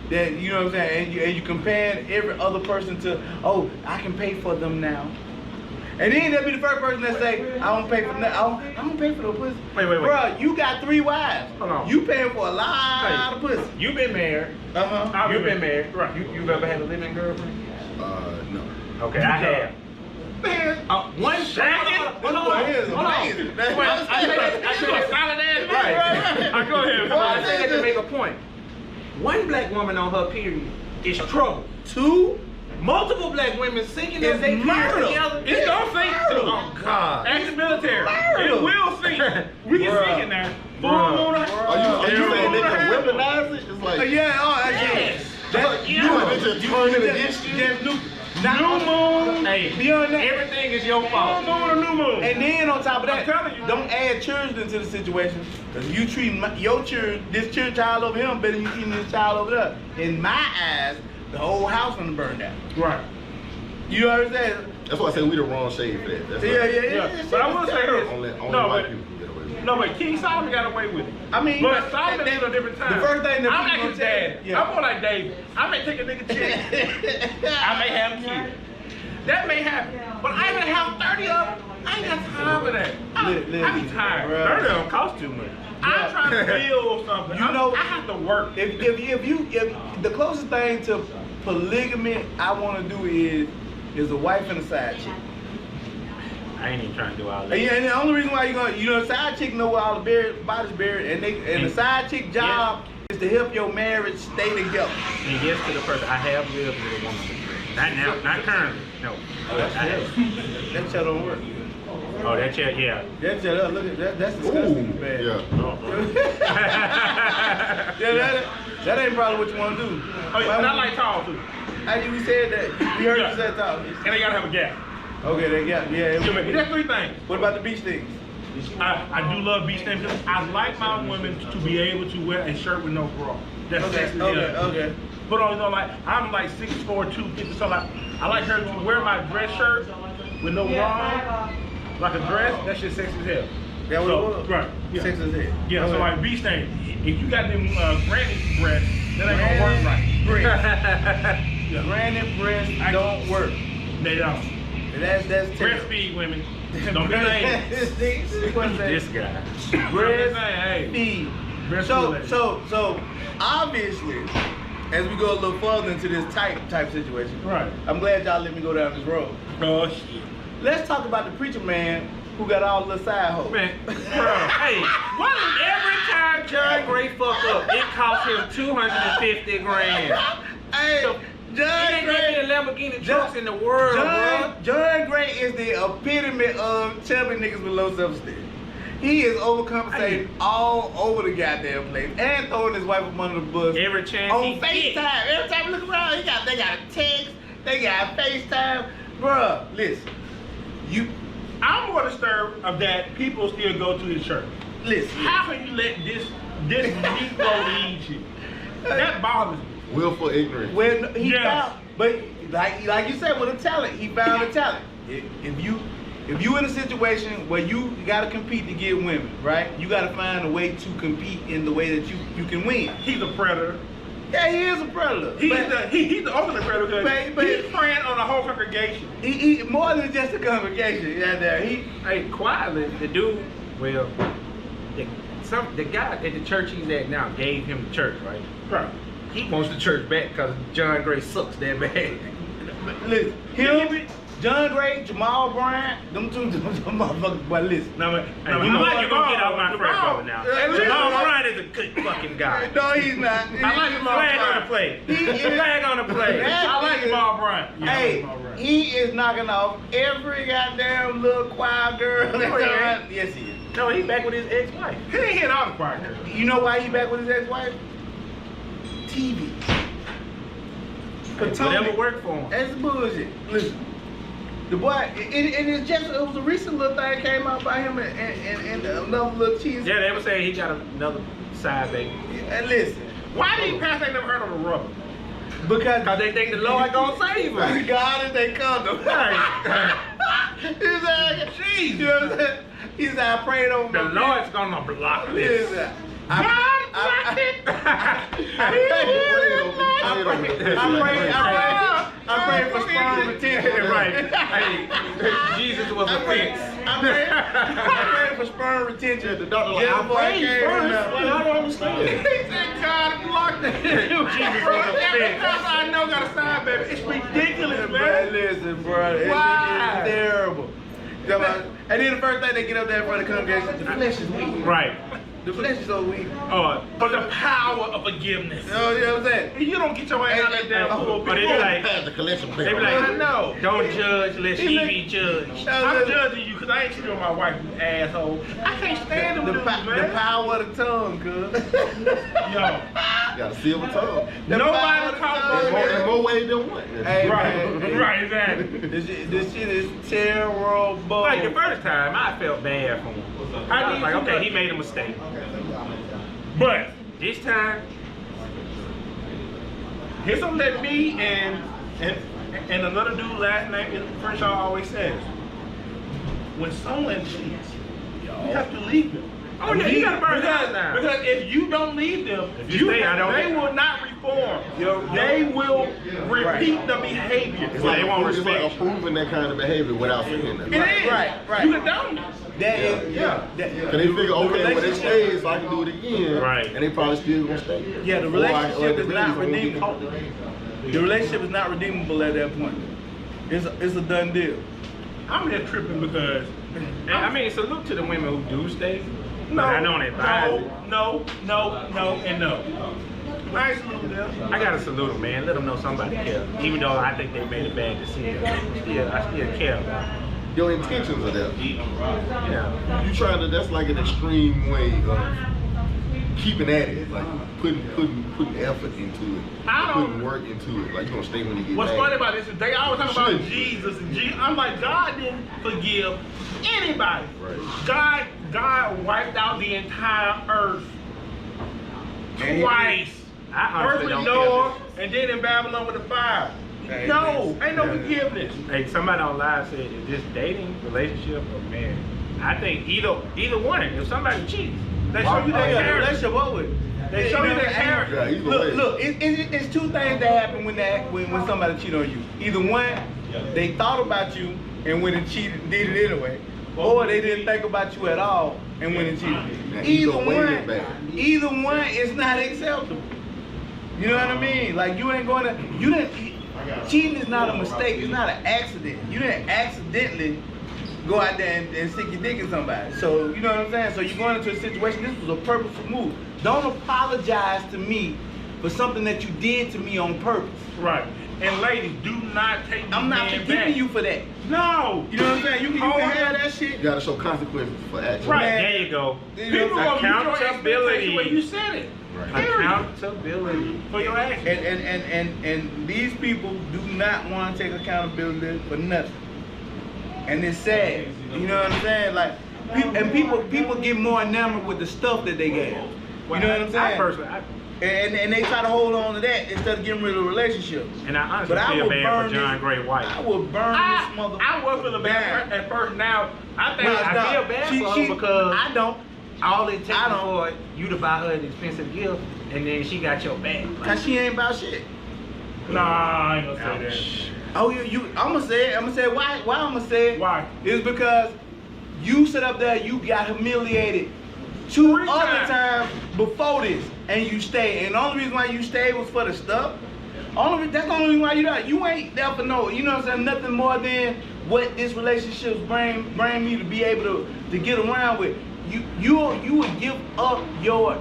That, you know what I'm saying, and you compare every other person to, oh, I can pay for them now. And then they'll be the first person that say, I don't pay for nothing. I don't pay for no pussy. Wait. Bro, you got 3 wives. Hold on. You paying for a lot of pussy. You've been married. Uh-huh. You've been married. Right. You've ever had a living girlfriend? No. Okay, I have. Man, One second. Hold on. It's amazing. That's what I'm I saying. said a solid ass Right. I go ahead. I said that to make a point. One black woman on her period is trouble. 2 Multiple black women singing It's their period murder. together. It's gonna sink. Oh God. Ask the military. Murder. It will sink. We can Bruh. sink it now. Full Bruh. moon. Are you saying they can weaponize it? It's like, Yeah, Yes. That's you want to just turn it against you? Just new New moon. Hey, Beyond that. everything is your Full fault. moon or new moon. And then on top of that, I'm telling you. don't add children to the situation. Cause you treat your children, this child over here better than you treating this child over there. In my eyes, the whole house gonna burn down. Right. You understand? That's why I say we the wrong shade for that. That's Yeah. Yeah. But I will say this. Only No, white but people can get away with it. No, but King Solomon got away with it. I mean, but Solomon is a different time. The first thing that I'm people like his tell you- dad. yeah. I'm more like David. I may take a nigga chick. I may have kids. That may happen. But I may have 30 of them. I ain't got time for that. I be tired. Bruh. 30 don't cost too much. I'm trying to build something. You know- I have to work. If the closest thing to polygamy I want to do is a wife and a side chick. I ain't even trying to do all that. And the only reason why the side chick know where all the body's buried, and the side chick job is to help your marriage stay together. And yes to the person, I have lived with a woman before. Not now, not currently. No. Oh, I have. That shit don't work. Oh, that chair, yeah. That shit, look at that. That's disgusting. Ooh, Bad. yeah. That ain't probably what you want to do. Oh, yeah, and I like tall too. How you said that? We heard you say tall. And they gotta have a gap. Okay, they got That's three things. What about the beach things? I do love beach things. I like my women to be able to wear a shirt with no bra. That's sexy. Okay. But like I'm like 6'4", 250, so like I like her to wear my dress shirt with no bra, like a dress. That shit sexy as hell. That what it was? Right. Yeah. Six is it. Yeah. So like beach things. If you got them granny breasts, that ain't gonna work right. Yeah. Granny breasts don't work. They don't. That's terrible. Breastfeed women. Don't be lame. This guy. Breastfeed. So obviously, as we go a little further into this type situation, Right. I'm glad y'all let me go down this road. Oh shit. Let's talk about the preacher man who got all the side hoes. Man, bro, hey, every time John Gray fuck up, it cost him 250 grand. Hey, He John ain't Gray. making Lamborghini trucks in the world, bro. John Gray is the epitome of chubby niggas with low self-esteem. He is overcompensating all over the goddamn place and throwing his wife up under the bus. Every chance On he FaceTime. gets. Every time you look around, they got a text, they got FaceTime. Bruh, listen. I'm more disturbed of that people still go to his church. Listen. How can you let this Negro lead you? That bothers me. Willful ignorance. When he Yes. found, but like you said, with a talent, he found a talent. If you in a situation where you gotta compete to get women, right? You gotta find a way to compete in the way that you can win. He's a predator. Yeah, he is a predator. He's but the ultimate predator. But- He's preying on the whole congregation. he more than just a congregation. Yeah, there he. Hey, quietly, the dude, well, the guy at the church he's at now gave him the church, right? Right. He wants the church back because John Gray sucks that bad. Listen, him, John Gray, Jamal Bryant, them two motherfuckers. But listen. No, but Hey, you know what? You're gonna get off my friend brother now. Jamal Bryant is a good fucking guy. No, he's not. I like Jamal Flag on Bryant. the play. He is- Flag on the play. I like Jamal Bryant. Yeah, I like Hey, Jamal Bryant. he is knocking off every goddamn little choir girl. No, he ain't. Yes, he is. No, he back with his ex-wife. He ain't hit all the choir girls. You know why he back with his ex-wife? TV. Whatever worked for him. That's bullshit. Listen, the boy, and it's just, it was a recent little thing came out by him and another little cheese. Yeah, they were saying he got another side baby. And listen, Why these pastors ain't never heard of a rubber? because They think the Lord gonna save him. God is they condom. He's like, Jesus. you know what I'm saying? He said, I prayed over The my Lord's gonna block this. Listen, God blocked it. I prayed for sperm retention. Right. Hey, Jesus was a fence. I prayed for sperm retention. The doctor like, Just I before I prayed came first. in there. Like, I don't understand. He said God blocked it. Jesus was a Every fence. pastor I know got a side baby. It's ridiculous, Bro, man. listen, bro. It's Why? terrible. And then the first thing they get up there in front of the congregation, the flesh is weak. Right. The flesh is so weak. But the power of forgiveness. You know what I'm saying? You don't get your ass out of that damn pulpit. But they be like, Pass the collection plate. they be like, I know. don't judge lest ye be judged. I'm judging you because I ain't cheating on my wife, you asshole. I can't stand them The dudes, man. power of the tongue, cuz. Yo, Got a silver tongue. The Nobody power of the talks tongue, about In man. more ways than one. Hey, right, man. right, exactly. This shit is terrible. Like the first time, I felt bad for him. I was like, okay, he made a mistake. But This time, here's something that me and another dude last night in Crenshaw always says. When someone cheats, you have to leave them. Oh yeah, you gotta burn because, it down. because if you don't leave them, If you stay, I don't- they will not reform. They will repeat the behavior. It's Well, like, they won't it's like respect you. approving that kind of behavior without saying that. It is. Right. You condone it. That is, Yeah. that- Cause they figure, the okay, well they relationship- stay, so I can do it again. Right. And they probably still gonna stay. Yeah, the Or relationship at the is very not least, I'm gonna get redeemable. caught. The relationship is not redeemable at that point. It's a done deal. I'm just tripping because And I mean, salute to the women who do stay. But I don't advise it. no, and no. I salute them. I gotta salute them, man. Let them know somebody cares. Even though I think they made a bad decision, I still care about them. Your intentions are there. Yeah. You trying to, that's like an extreme way of keeping at it. Like putting effort into it. I don't- Putting work into it. Like you gonna stay when you get What's mad. funny about this is they always talk about Shit. Jesus and Jesus. I'm like, God didn't forgive anybody. Right. God wiped out the entire earth And he- twice. I First honestly with don't Noah, and then in Babylon with the fire. Hey, No, hey, ain't no hey. forgiveness. Hey, somebody on live said, is this dating, relationship, or marriage? I think either one. If somebody cheats, They show you Oh, their yeah, the character. relationship over. They show you their character. Yeah, either way. Look, it's two things that happen when somebody cheat on you. Either one, they thought about you and went and cheated, did it anyway, or they didn't think about you at all and went and cheated. Now, Either either way is one, bad. either one is not acceptable. You know what I mean? Like you ain't going to, you didn't. Cheating is not a mistake. It's not an accident. You didn't accidentally go out there and stick your dick in somebody. So you know what I'm saying? So you're going into a situation. This was a purposeful move. Don't apologize to me for something that you did to me on purpose. Right. And ladies, do not take I'm not these men forgiving back. you for that. No. You know what I'm saying? You can have that shit. You gotta show consequences for action. Right. Man. there you go. You know People what I'm gonna use your Accountability. expectation when you said it. Right. Period. Accountability. For your actions. And these people do not want to take accountability for nothing. And it's sad. You know what I'm saying? Like, people get more enamored with the stuff that they get. You know what I'm saying? I personally, And they try to hold on to that instead of getting rid of the relationship. and I honestly But I feel will bad burn for John this- Gray White. I will burn this mother. I was feeling bad down. at first. Now I think Well, I no, feel bad for her because I don't. all it takes I don't- for you to buy her an expensive gift, and then she got your back. Cause she ain't about shit. Nah, I ain't gonna say Ouch. Oh, I'm gonna say it. I'm gonna say it. Why I'm gonna say it? Why? It's because you sit up there, you got humiliated two 3 other times. times before this, and you stayed. And the only reason why you stayed was for the stuff. That's the only reason why you there. You ain't there for no, you know what I'm saying, nothing more than what this relationship bring me to be able to get around with. You would give up your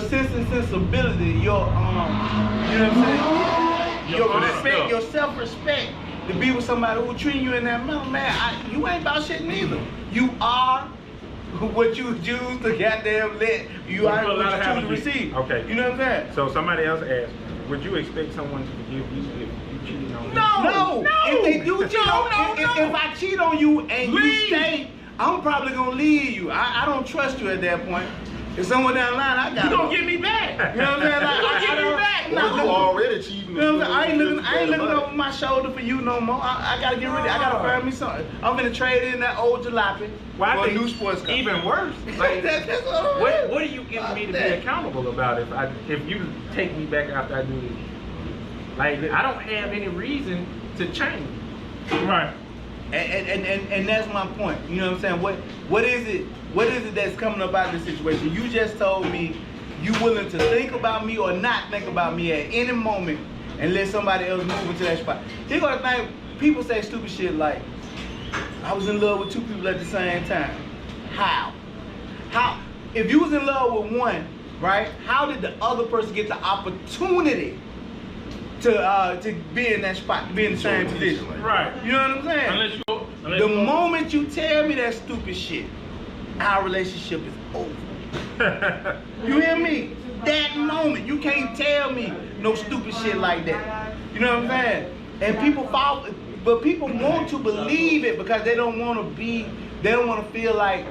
sense and sensibility, your you know what I'm saying, your Your respect, stuff. your self-respect to be with somebody who treat you in that manner, man. You ain't about shit neither. You are what you choose to goddamn let. You Well, are you what allowed to you have choose to a dick. receive. Okay. You know what I'm saying? So somebody else asked, would you expect someone to forgive you if you cheated on them? No. If they do cheat on, No, if I cheat on you and you Leave. stay, I'm probably gonna leave you. I don't trust you at that point. If someone down the line, I got You gonna get me back. You know what I'm saying? Like, You gonna get me don't- back. Or Nah, you already cheating. You know what I'm saying? I ain't looking over my shoulder for you no more. I gotta get rid of it. I gotta find me something. I'm gonna trade in that old jalopy Well, I for a think new sports car. even worse. Like, That's what I'm what are you giving me to be accountable about if you take me back after I do this? Like, I don't have any reason to change. Right. And that's my point. You know what I'm saying? What is it that's coming about this situation? You just told me you willing to think about me or not think about me at any moment and let somebody else move into that spot. Here's the thing, people say stupid shit like, I was in love with two people at the same time. How? If you was in love with one, right, how did the other person get the opportunity to be in that spot, to be in the same position? Right. You know what I'm saying? Unless The you moment you tell me that stupid shit, our relationship is over. You hear me? That moment, you can't tell me no stupid shit like that. You know what I'm saying? And people fall, but people want to believe it because they don't want to feel like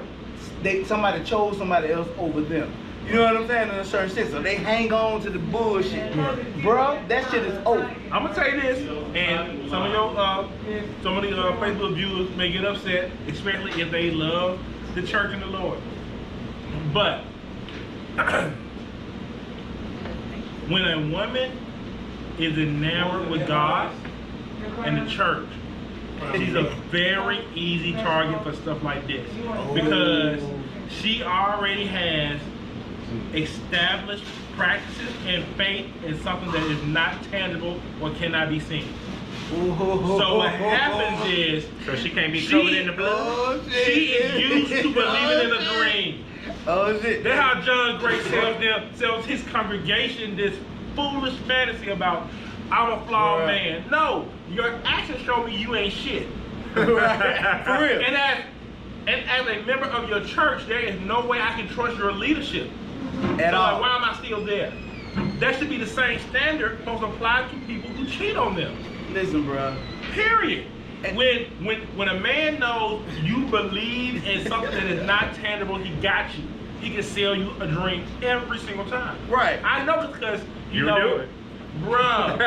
somebody chose somebody else over them. You know what I'm saying? In a certain sense, so they hang on to the bullshit, bro. That shit is over. I'm gonna tell you this, and some of the Facebook viewers may get upset, especially if they love the church and the Lord. But when a woman is enamored with God and the church, she's a very easy target for stuff like this because she already has established practices and faith in something that is not tangible or cannot be seen. So what happens is, So she can't be covered in the blood? Oh, shit. she is used to believing in a dream. Oh shit. That's how John Gray sells his congregation this foolish fantasy about I'm a flawed Right. man. No, your actions show me you ain't shit. Right. For real. And as a member of your church, there is no way I can trust your leadership. At So, all. like, why am I still there? That should be the same standard supposed to apply to people who cheat on them. Listen, bro. Period. When a man knows you believe in something that is not tangible, he got you. He can sell you a dream every single time. Right. I know this because you You know, do it. bruh. Ain't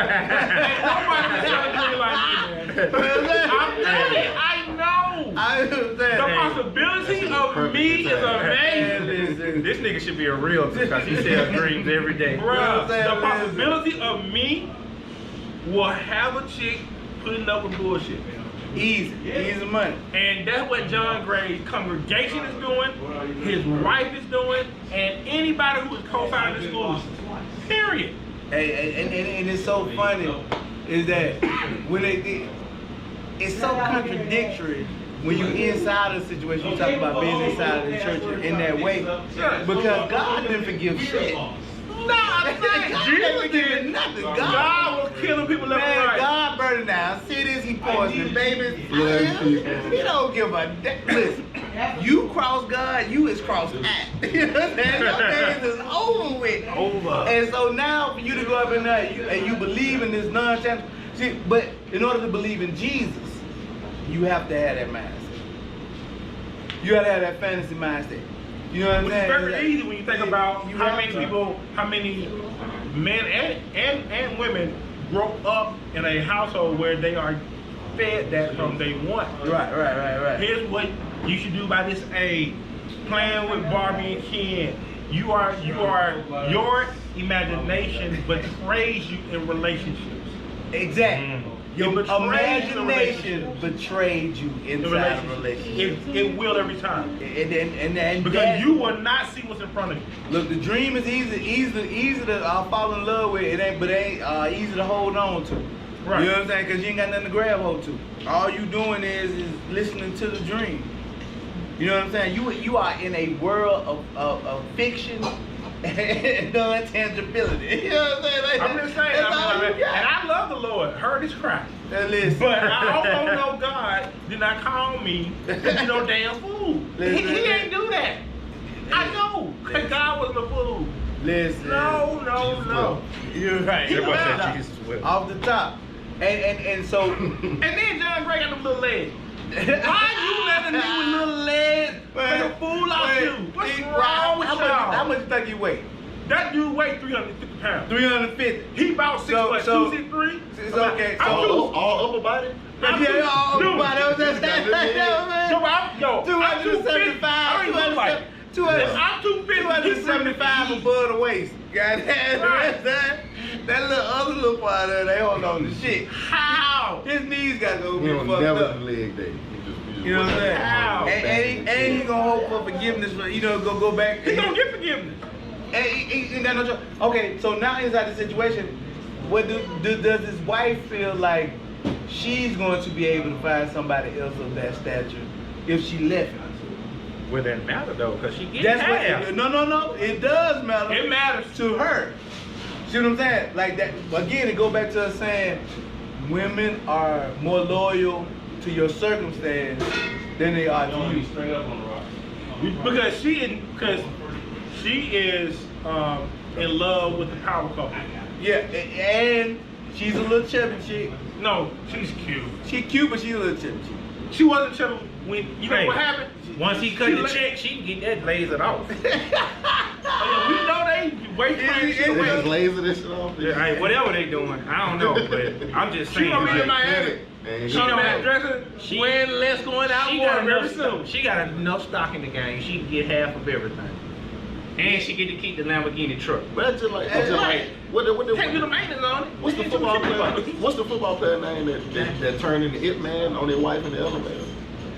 nobody can sell a dream like me, man. I'm telling you, I know. I understand. The possibility of me is amazing. This nigga should be a realtor because he sells dreams every day. Bruh, You know the what I'm saying? possibility of me will have a chick putting up with bullshit. Easy money. And that's what John Gray's congregation is doing, his wife is doing, and anybody who is co-founding this school. Period. And it's so funny is that when it's so contradictory when you inside of the situation. You talk about being inside of the church in that way because God didn't forgive shit. No, I'm saying God Jesus didn't did. forgive nothing. God was killing people left and Man, right. God burning down cities, he poisoned babies. Blood people. He don't give a damn. Listen, you cross God, you is cross at. You know what I'm saying? Your days is over with. Over. And so now for you to go up in there and you believe in this nonsense. See, but in order to believe in Jesus, you have to have that mindset. You have to have that fantasy mindset. You know what I'm Which is saying? very easy when you think about You how have many to. people, how many men and women grow up in a household where they are fed that from day one. Right. Here's what you should do by this age. Playing with Barbie and Ken. Your imagination betrays you in relationships. Exactly. Your It betrays the imagination betrayed you The inside a relationship. relationship. It will every time. And Because that- you will not see what's in front of you. Look, the dream is easy to fall in love with. It ain't easy to hold on to. Right. You know what I'm saying? Because you ain't got nothing to grab hold to. All you doing is listening to the dream. You know what I'm saying? You are in a world of fiction and non-tangibility. You know what I'm saying? Like, I'm just saying, that's all you got. and I love the Lord, heard his cry. Now listen. But I also know God did not call me to be no damn fool. He ain't do that. I know, because God wasn't a fool. Listen. No. You're right. He You're was right. not. Jesus will. Off the top. And so And then John Gray got them little legs. Why you letting me with little legs make a fool out of you? What's wrong with y'all? How much you think you weigh? That dude weighed 350 pounds. 350. He about 6 So- foot, so- 2, 6'3". It's okay. I'm So- two- All upper body? I'm Yeah, all dude, over. That was just that. Yo, I'm 250. I don't even look like it. I'm 250. he's 275 above the waist. Goddamn. Right. That little other little part there, they hold on to shit. How? His knees got to go We get don't fucked never up. do leg day. We just You know what I'm saying? How? And he gonna hope for forgiveness. You know, go back. He don't get forgiveness. And he ain't got no choice. Okay, so now inside the situation, what does his wife feel like she's going to be able to find somebody else of that stature if she left him? Well, that matter though, because she gets That's half. what. No. It does matter. It matters. To her. See what I'm saying? Like that. Again, it go back to us saying women are more loyal to your circumstance than they are to you. Because she is in love with the power couple. Yeah, and she's a little chubby chick. No, she's cute. She cute, but she's a little chubby chick. She wasn't chubby when you know Hey, what happened. Once he cut She the let- check, she can get that lasered off. Oh, yeah, we know they wait It- for They just laser this shit off. Yeah, hey, whatever they doing, I don't know, but I'm just She saying. gonna be in like, Miami. And She don't know know. dressing, She- wearing less, going out She more got very enough soon. stock. She got enough stock in the game. She can get half of everything. And she get to keep the Lamborghini truck. But that's just like, what Can't do the maintenance on it. what's the football player? What's the football player name that turned into It Man on their wife in the elevator?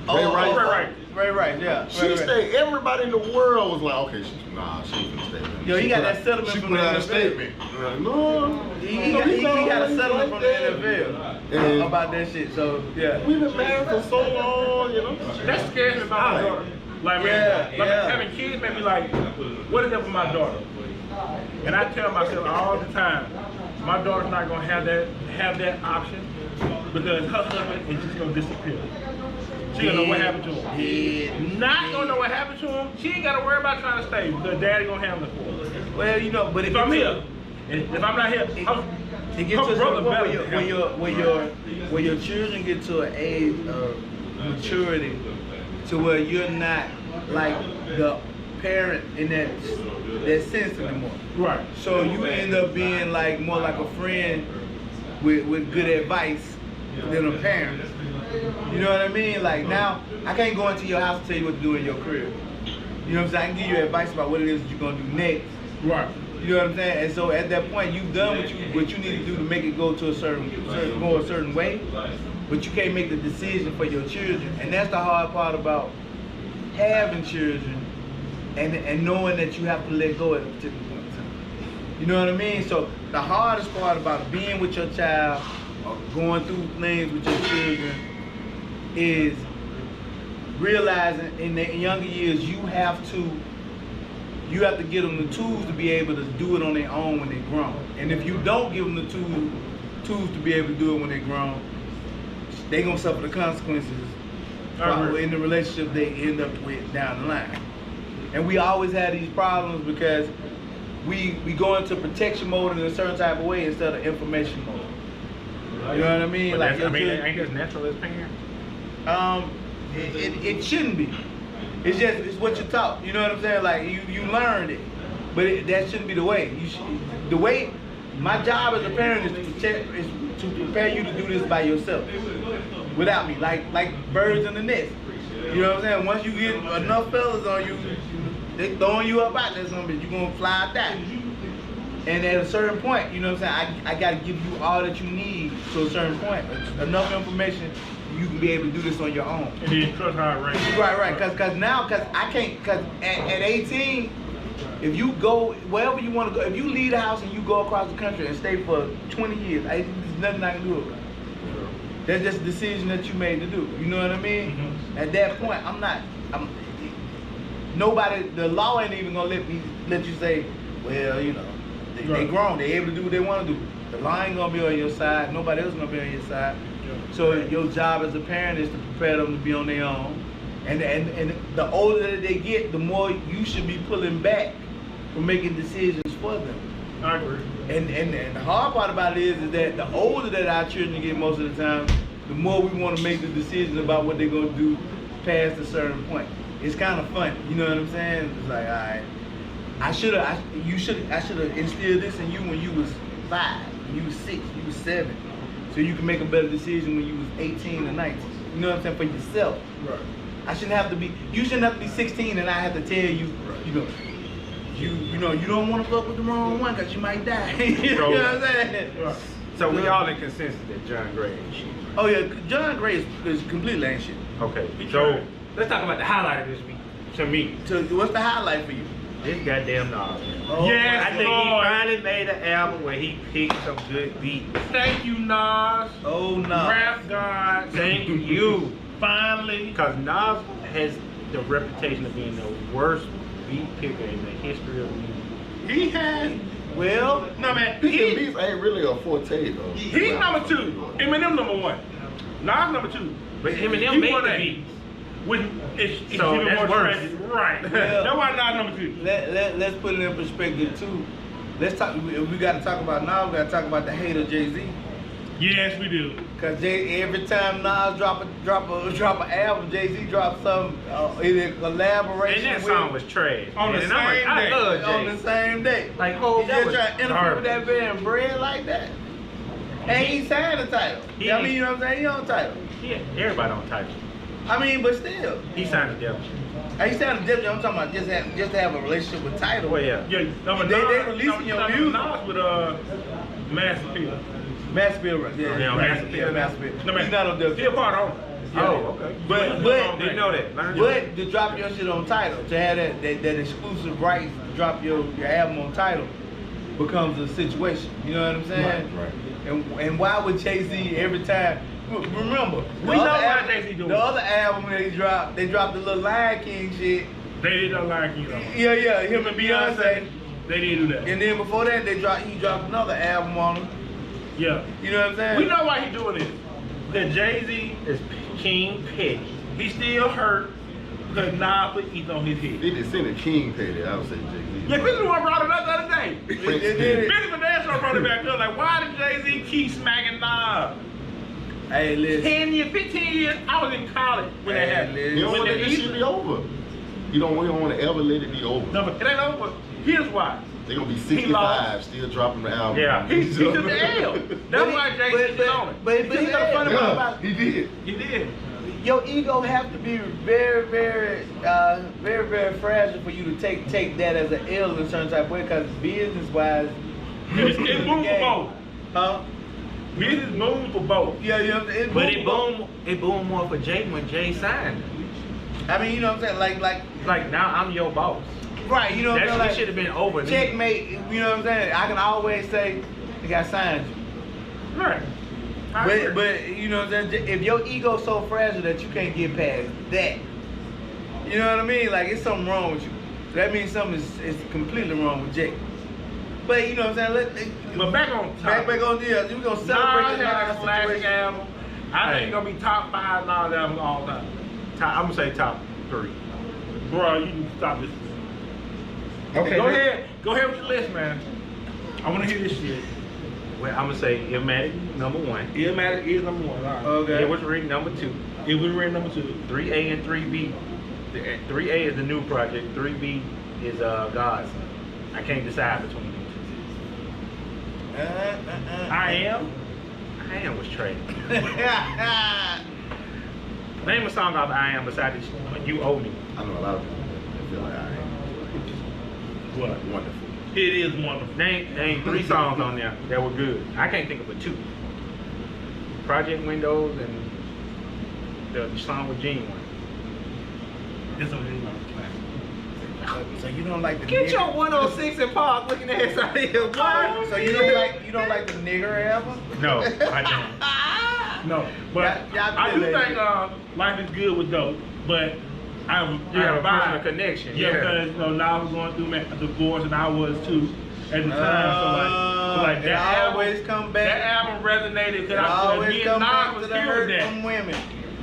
Ray Rice. Right, yeah. She Right. stayed. Everybody in the world was like, okay, she ain't gonna stay. Yo, he She got put that out- settlement She from put the out a NFL. statement. No, He he's not got a always settlement like from the that. NFL And- about that shit. So yeah. We've been married for so long, you know. That scares me about my daughter. Like, Yeah, man, yeah. having kids made me like, what is that for my daughter? And I tell myself all the time, my daughter's not gonna have that option because her husband is just gonna disappear. She gonna know what happened to him. Not gonna know what happened to him. She ain't gotta worry about trying to stay because daddy gonna handle it for her. Well, you know, but If I'm here, and if I'm not here, it gets to her a brother point better. when your children get to an age of maturity to where you're not like the parent in that sense anymore. Right. So you end up being like more like a friend with good advice than a parent. You know what I mean? Like now, I can't go into your house and tell you what to do in your career. You know what I'm saying? I can give you advice about what it is that you're gonna do next. Right. You know what I'm saying? And so at that point, you've done what you need to do to make it go to a certain way, but you can't make the decision for your children. And that's the hard part about having children and knowing that you have to let go at a particular point in time. You know what I mean? So the hardest part about being with your child or going through things with your children is realizing in their younger years you have to give them the tools to be able to do it on their own when they're grown. And if you don't give them the tools to be able to do it when they're grown, they're gonna suffer the consequences in the relationship they end up with down the line. And we always have these problems because we go into protection mode in a certain type of way instead of information mode. You know what I mean? But Like that's, I mean, ain't this natural as parents? it shouldn't be. It's what you taught. You know what I'm saying? Like you learned it, but that shouldn't be the way. The way my job as a parent is to prepare you to do this by yourself, without me. Like birds in the nest. You know what I'm saying? Once you get enough fellas on you, they throwing you up out there, something you're gonna fly out that. And at a certain point, you know what I'm saying, I gotta give you all that you need to a certain point. Enough information, you can be able to do this on your own. And then trust how it ranks. Right, cause I can't, cause at 18, if you go wherever you wanna go, if you leave the house and you go across the country and stay for 20 years, there's nothing I can do about it. That's just a decision that you made to do. You know what I mean? Mm-hmm. At that point, nobody, the law ain't even gonna let you say, well, you know, they grown, they able to do what they want to do. The law ain't gonna be on your side. Nobody else gonna be on your side. Yeah. So your job as a parent is to prepare them to be on their own. And the older that they get, the more you should be pulling back from making decisions for them. I agree. And the hard part about it is that the older that our children get most of the time, the more we want to make the decisions about what they're gonna do past a certain point. It's kind of fun, you know what I'm saying? It's like, all right, I should have instilled this in you when you was 5, when you was 6, you was 7, so you can make a better decision when you was 18 or 19. You know what I'm saying? For yourself. Right. You shouldn't have to be 16 and I have to tell you, you know, you don't want to fuck with the wrong one because you might die. You know what I'm saying? Right. So we all in consensus that John Gray ain't shit. Oh yeah, John Gray is completely ain't shit. Okay, He so tried. let's talk about the highlight of this week. To me, So what's the highlight for you? this goddamn Nas. Oh, Yes, I think Lord. he finally made an album where he picked some good beats. Thank you, Nas. Oh no. Rap God. Thank you. Finally. Because Nas has the reputation of being the worst beat picker in the history of music. He has. Well, No, man. Picking beats ain't really a forte though. He's number 2. Eminem number 1. Nas number 2. But Eminem He made won the that. beats. It's So even that's more worse. tragic. Right. Well, That's why Nas number 2. let's put it in perspective too. Let's talk. We got to talk about Nas. We got to talk about the hate of Jay-Z. Yes, we do. Cause every time Nas drop an album, Jay-Z drops some either collaboration And that with song was trash. On the man. And I'm same like, I day. love on the Jay. same day. Like, He that just was trying to interfere with that garbage. band bread like that. And he signed the title. He- I mean, you know what I'm saying? He on title. Yeah, everybody on title. I mean, but still. He signed the devil. He sounded different. I'm talking about just to have a relationship with Tidal. Well, yeah. Yeah, no, but They Nas- releasing no, your no, music. Nas with Mass Appeal. Mass Appeal, right? Yeah, Yeah, right. Mass Appeal. Yeah, Mass Appeal. No, man, He's not on the. still part owner. Oh, okay. But Didn't know that. Learned but to drop your shit on Tidal, to have that exclusive rights to drop your album on Tidal becomes a situation. You know what I'm saying? Right. And why would Jay-Z every time? Remember, We know why Jay-Z doing the it. other album they dropped the little Lion King shit. They didn't like you though. Yeah, him and Beyonce. They didn't do that. And then before that, he dropped another album on him. Yeah. You know what I'm saying? We know why he doing this. That Jay-Z, It's King Petty. he still hurt because Nas put ETH on his head. They just send a King Petty. I would say Jay-Z. Yeah, Chris one brought it up the other day. Prince They did Petty. it. Benny Financial brought it back up. Like, why did Jay-Z keep smacking Nas? Hey, listen. 10 years, 15 years, I was in college when that Hey, happened. listen. You don't When want to the let this Ether- shit be over. You don't want to ever let it be over. No, but it ain't over. Here's why. They're gonna be He lost. 65 still dropping the album. Yeah. He took the L. That's why Jay-Z is on it. But he got a funny part Yeah, about he did. He did. your ego have to be very, very, very, very fragile for you to take that as an L in a certain type of way. Because business wise, It's boom for both. Huh? Business boom for both. Yeah, it's But it boomed more for Jay when Jay signed. I mean, you know what I'm saying? Like, Like now I'm your boss. right? You know what I'm That saying? shit should have been over. then. Checkmate. You know what I'm saying? I can always say, the guy signed you. Right. I agree. But you know what I'm saying? If your ego's so fragile that you can't get past that, you know what I mean? Like it's something wrong with you. So that means something is completely wrong with Jake. But you know what I'm saying? But back on top. Back on the we're gonna celebrate Nas the had a Nas classic situation. album. I think it's gonna be top 5 Nas albums all time. I'm gonna say top 3. Bro, you can stop this. Okay. Go ahead. Go ahead with your list, man. I wanna hear this shit. Well, I'm gonna say Illmatic number 1. Illmatic is number 1. All right. Okay. It was Ring number 2. It was ranked number 2. 3A and 3B. 3A is the new project. 3B is God's. I can't decide between them I am. two. I Am was trash. Uh-uh. Name a song off I Am besides You Owe Me. I know a lot of people that feel like I am What? wonderful. It is wonderful. Name 3 songs on there that were good. I can't think of but 2. Project Windows and the song with Gene one. This one is my classic. So you don't like the Get nigger? your 106 and Park looking ass out of here, boy. So you don't like the nigger album? No, I don't. No, but Y'all I do feel that think Life is Good with Dope, but I You have a vibe. personal connection. Yeah, because now I was going through a divorce and I was too at the time. So like it that album, always come back. that album resonated It because always come back to was the hearing hurt that. from women.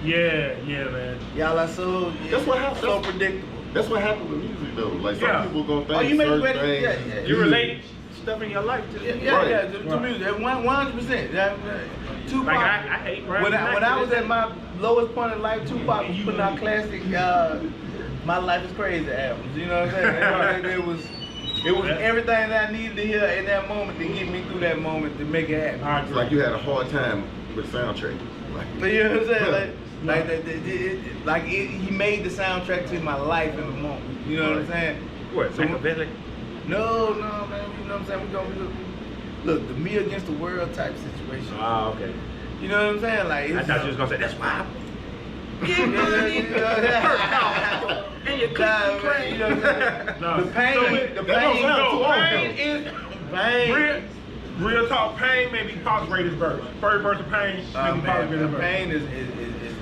Yeah, man. Y'all are so That's what happens. so predictable. That's what happened with music though. Like some Yeah. people gonna think Oh, you make certain ready- things. yeah. You relate stuff in your life to Yeah, the yeah, Right. to music. 100%. Tupac. Like I hate rap. When I was at my lowest point in life, Tupac was putting out classic My Life is Crazy albums. You know what I'm saying? It was everything that I needed to hear in that moment to get me through that moment to make it happen. I It's agree. like you had a hard time with soundtrack. Like, You know what I'm saying? He made the soundtrack to my life in the moment. You know what I'm saying? What? So- Machiavelli? No, man. You know what I'm saying? We look, the me against the world type situation. Oh, okay. You know what I'm saying? Like, I thought you was gonna say that's why. And you Nah, couldn't man, you know what I'm saying? No. The pain, the that don't pain, sound too long, Pain though. is pain. real talk. Pain may be Pac's greatest verse. First verse of Pain may be Pac's Man, greatest the verse. pain is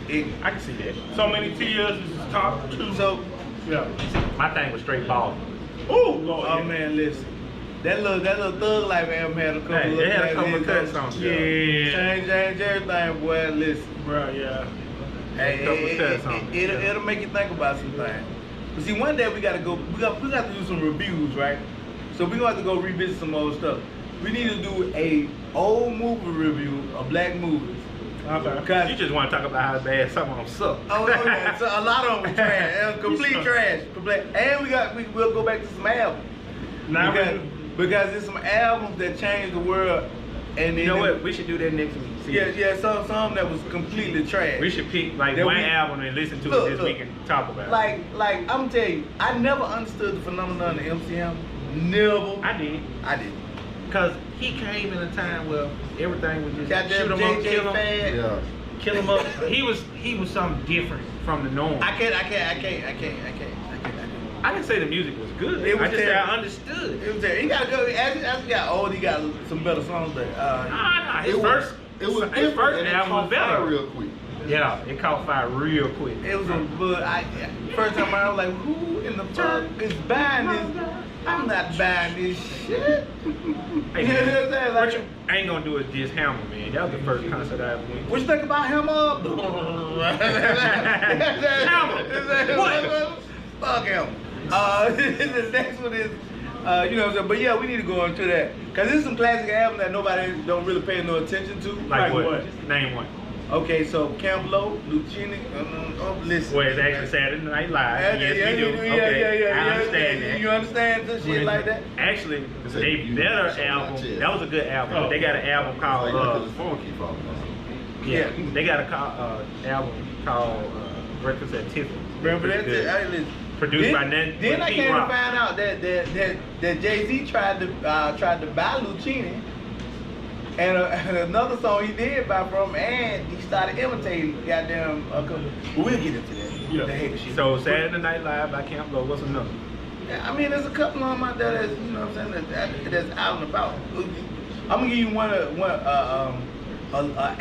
it. I can see that. So Many Tears is top 2. So, yeah. My thing was straight ball. Ooh, Lord. oh yeah. man, listen. That little Thug Life album had a couple Hey, of they had a couple classic of hits cuts on on it. Yeah. Change everything, boy. Listen. Bro, yeah. Hey, Couple cuts on it. it'll make you think about some things. But see, one day we got to do some reviews, right? So we gonna have to go revisit some old stuff. We need to do a old movie review of black movies. Okay. Because You just want to talk about how bad some of them suck. oh yeah, so a lot of them were trash, complete suck. trash, complete. And we'll go back to some albums Now because there's some albums that changed the world. And You know what? We should do that next week. Yeah, some that was completely trash. We should pick like That one we- album and listen to Look, it this look. week and talk about it. Like I'm telling you, I never understood the phenomenon of MCM. Never. I did. I did. Cause he came in a time where everything was just Goddamn shoot 'em up, JJ kill 'em, Fad. Yeah. kill him up. He was something different from the norm. I can't. I didn't say the music was good. It was I just said terrible. I understood. It was there. He got good. As he got old, he got some better songs. But Nah, his It first was his different, first and it album was caught fire better. real quick. Yeah, it caught fire real quick. it was a. But first time I was like, who in the fuck is buying this? I'm not buying this shit. Hey, You know what I'm saying? man, Like- what you ain't gonna do is just Hammer, man. That was the first concert I ever went to. What you think about him up? What? Fuck him. The next one is, you know what I'm saying? But yeah, we need to go into that. Because this is some classic album that nobody don't really pay no attention to. Like Like what? what? Name one. Okay, so Camp Low, Lucini, listen. Where it's actually Saturday Night Live. Yes, we do. Okay, I understand that. You understand the shit like that? Actually, It's a they beautiful better song, album. not just. That was a good album. Oh. They got an album Like, called because his phone keep falling off. yeah. Yeah. They got a album called Breakfast at Tiffany's. Remember that? Pretty good. Hey, listen. Produced by Nan. Then I Pete came to Rock. find out that Jay-Z tried to buy Lucini, and another song he did buy from, and he started imitating goddamn. But we'll get into that. Yeah. The hater shit. So Saturday Night Live by Camp Low. What's another? Yeah, I mean, there's a couple of them out there that's, you know what I'm saying, that's out and about. I'm gonna give you one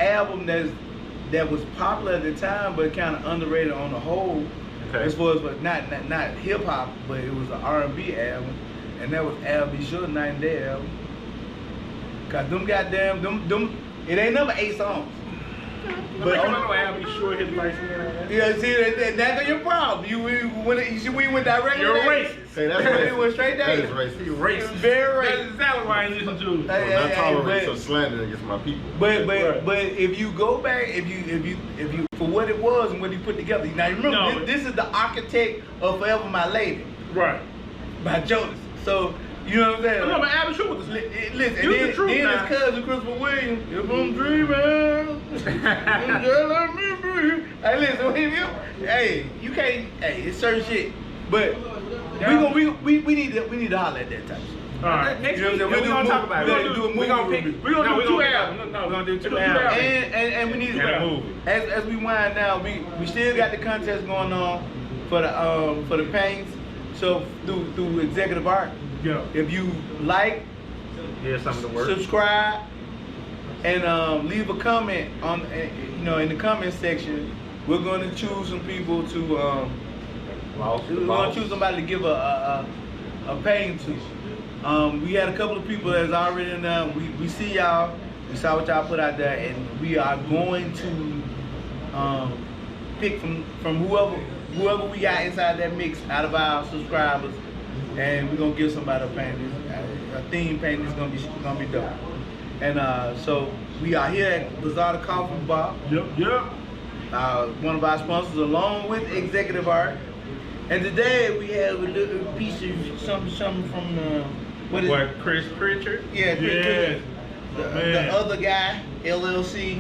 album that was popular at the time, but kind of underrated on the whole. Okay. As far as but not hip hop, but it was an R&B album, and that was Al B. Sure Night and Day album. Cause them goddamn them it ain't number 8 songs. But I'll be sure his license. yeah, see that's your problem. You went directly. You're to that. racist. Hey, that's We racist. went straight That there. is racist. You're racist. Very That's racist. exactly why I ain't listen to. Hey, Not hey, tolerate but- some slander against my people. But Right. if you go back, if you for what it was and what he put together. Now remember, No. this is the architect of Forever My Lady Right. by Jonas. So you know what I'm saying? No, but Al B. Sure was Listen, You and the truth then now. his cousin Christopher Williams. If I'm dreaming, girl, let me be. Hey, listen, hey, you can't. Hey, it's certain shit. But we need to holler at that time. All right. Next You know week, what I'm saying? we're gonna talk about it. We're gonna do a movie We're gonna pick. review. We're gonna do we're two pick- albums. No, We're gonna do two two albums. albums. And we need to And a movie. As we wind down, we still got the contest going on for the paints. So through Executive Art, Yeah. if you like, Here's some of the work. subscribe, and leave a comment on in the comment section. We're going to choose some people to we're going to choose somebody to give a painting to. We had a couple of people that's already in there. We see y'all. We saw what y'all put out there, and we are going to pick from whoever we got inside that mix out of our subscribers, and we're gonna give somebody a painting, a theme painting. That's gonna be dope. And so we are here at Lazada Coffee Bar. Yep. One of our sponsors, along with Executive Art. And today we have a little piece of something from what is What, Chris Pritchard? Yeah, Chris Yes. Pritchard. The Man. other guy, LLC,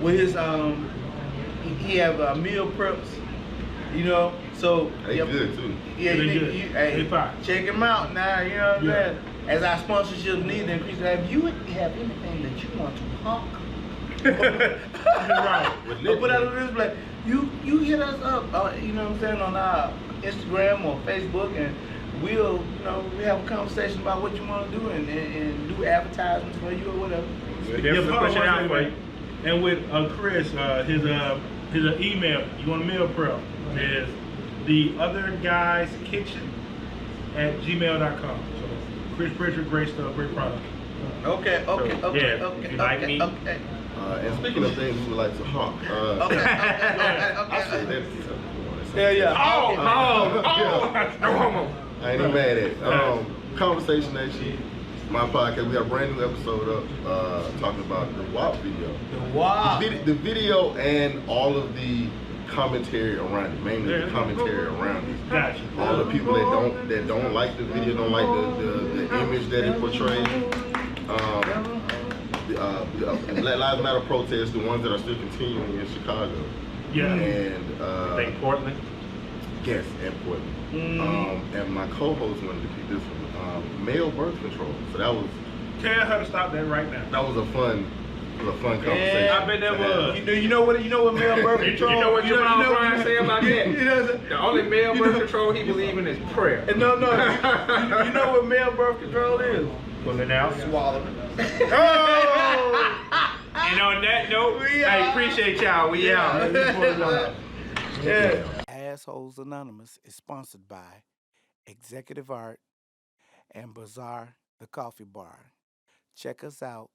with his he have meal preps, So They good too. Yeah, They you, good. you, They hey, fine. check him out now. You know what I'm Yeah. saying? As our sponsorship need to increase, if you have anything that you want to honk. Right. Or put out on this display. You hit us up, you know what I'm saying, on our Instagram or Facebook, and we'll have a conversation about what you want to do and do advertisements for you or whatever. We'll definitely push it out for you. And with Chris, his email, you want a meal prep, is theotherguyskitchen@gmail.com. So Chris Pritchard, great stuff, great product. Okay. if you like me. Okay. And speaking of things we would like to honk, Okay. I say Okay. that. Yeah. Oh, Yeah. no homo. I ain't even mad at it. Conversation Nation, my podcast. We got a brand new episode up talking about the WAP video. Wow. The video and all of the commentary around it, mainly the commentary around it. Gotcha. All the people that don't like the video, don't like the image that it portrays. Black Lives Matter protests, the ones that are still continuing in Chicago. Yeah. And I think Portland. yes, and Portland. And my co-host wanted to keep this one. Male birth control. So that was Tell her to stop that right now. a fun conversation. I bet that was. You know what male birth control? You know what Jamal Bryan say about that? You know what I'm saying? The only male birth control he believe in is prayer. No. You know what male birth control is? Pulling out. Swallowing. Oh! And on that note, I appreciate y'all. We out. Yeah. Assholes Anonymous is sponsored by Executive Art and Bazaar the Coffee Bar. Check us out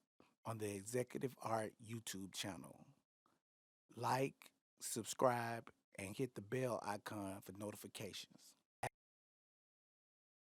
on the Executive Art YouTube channel. Like, subscribe, and hit the bell icon for notifications.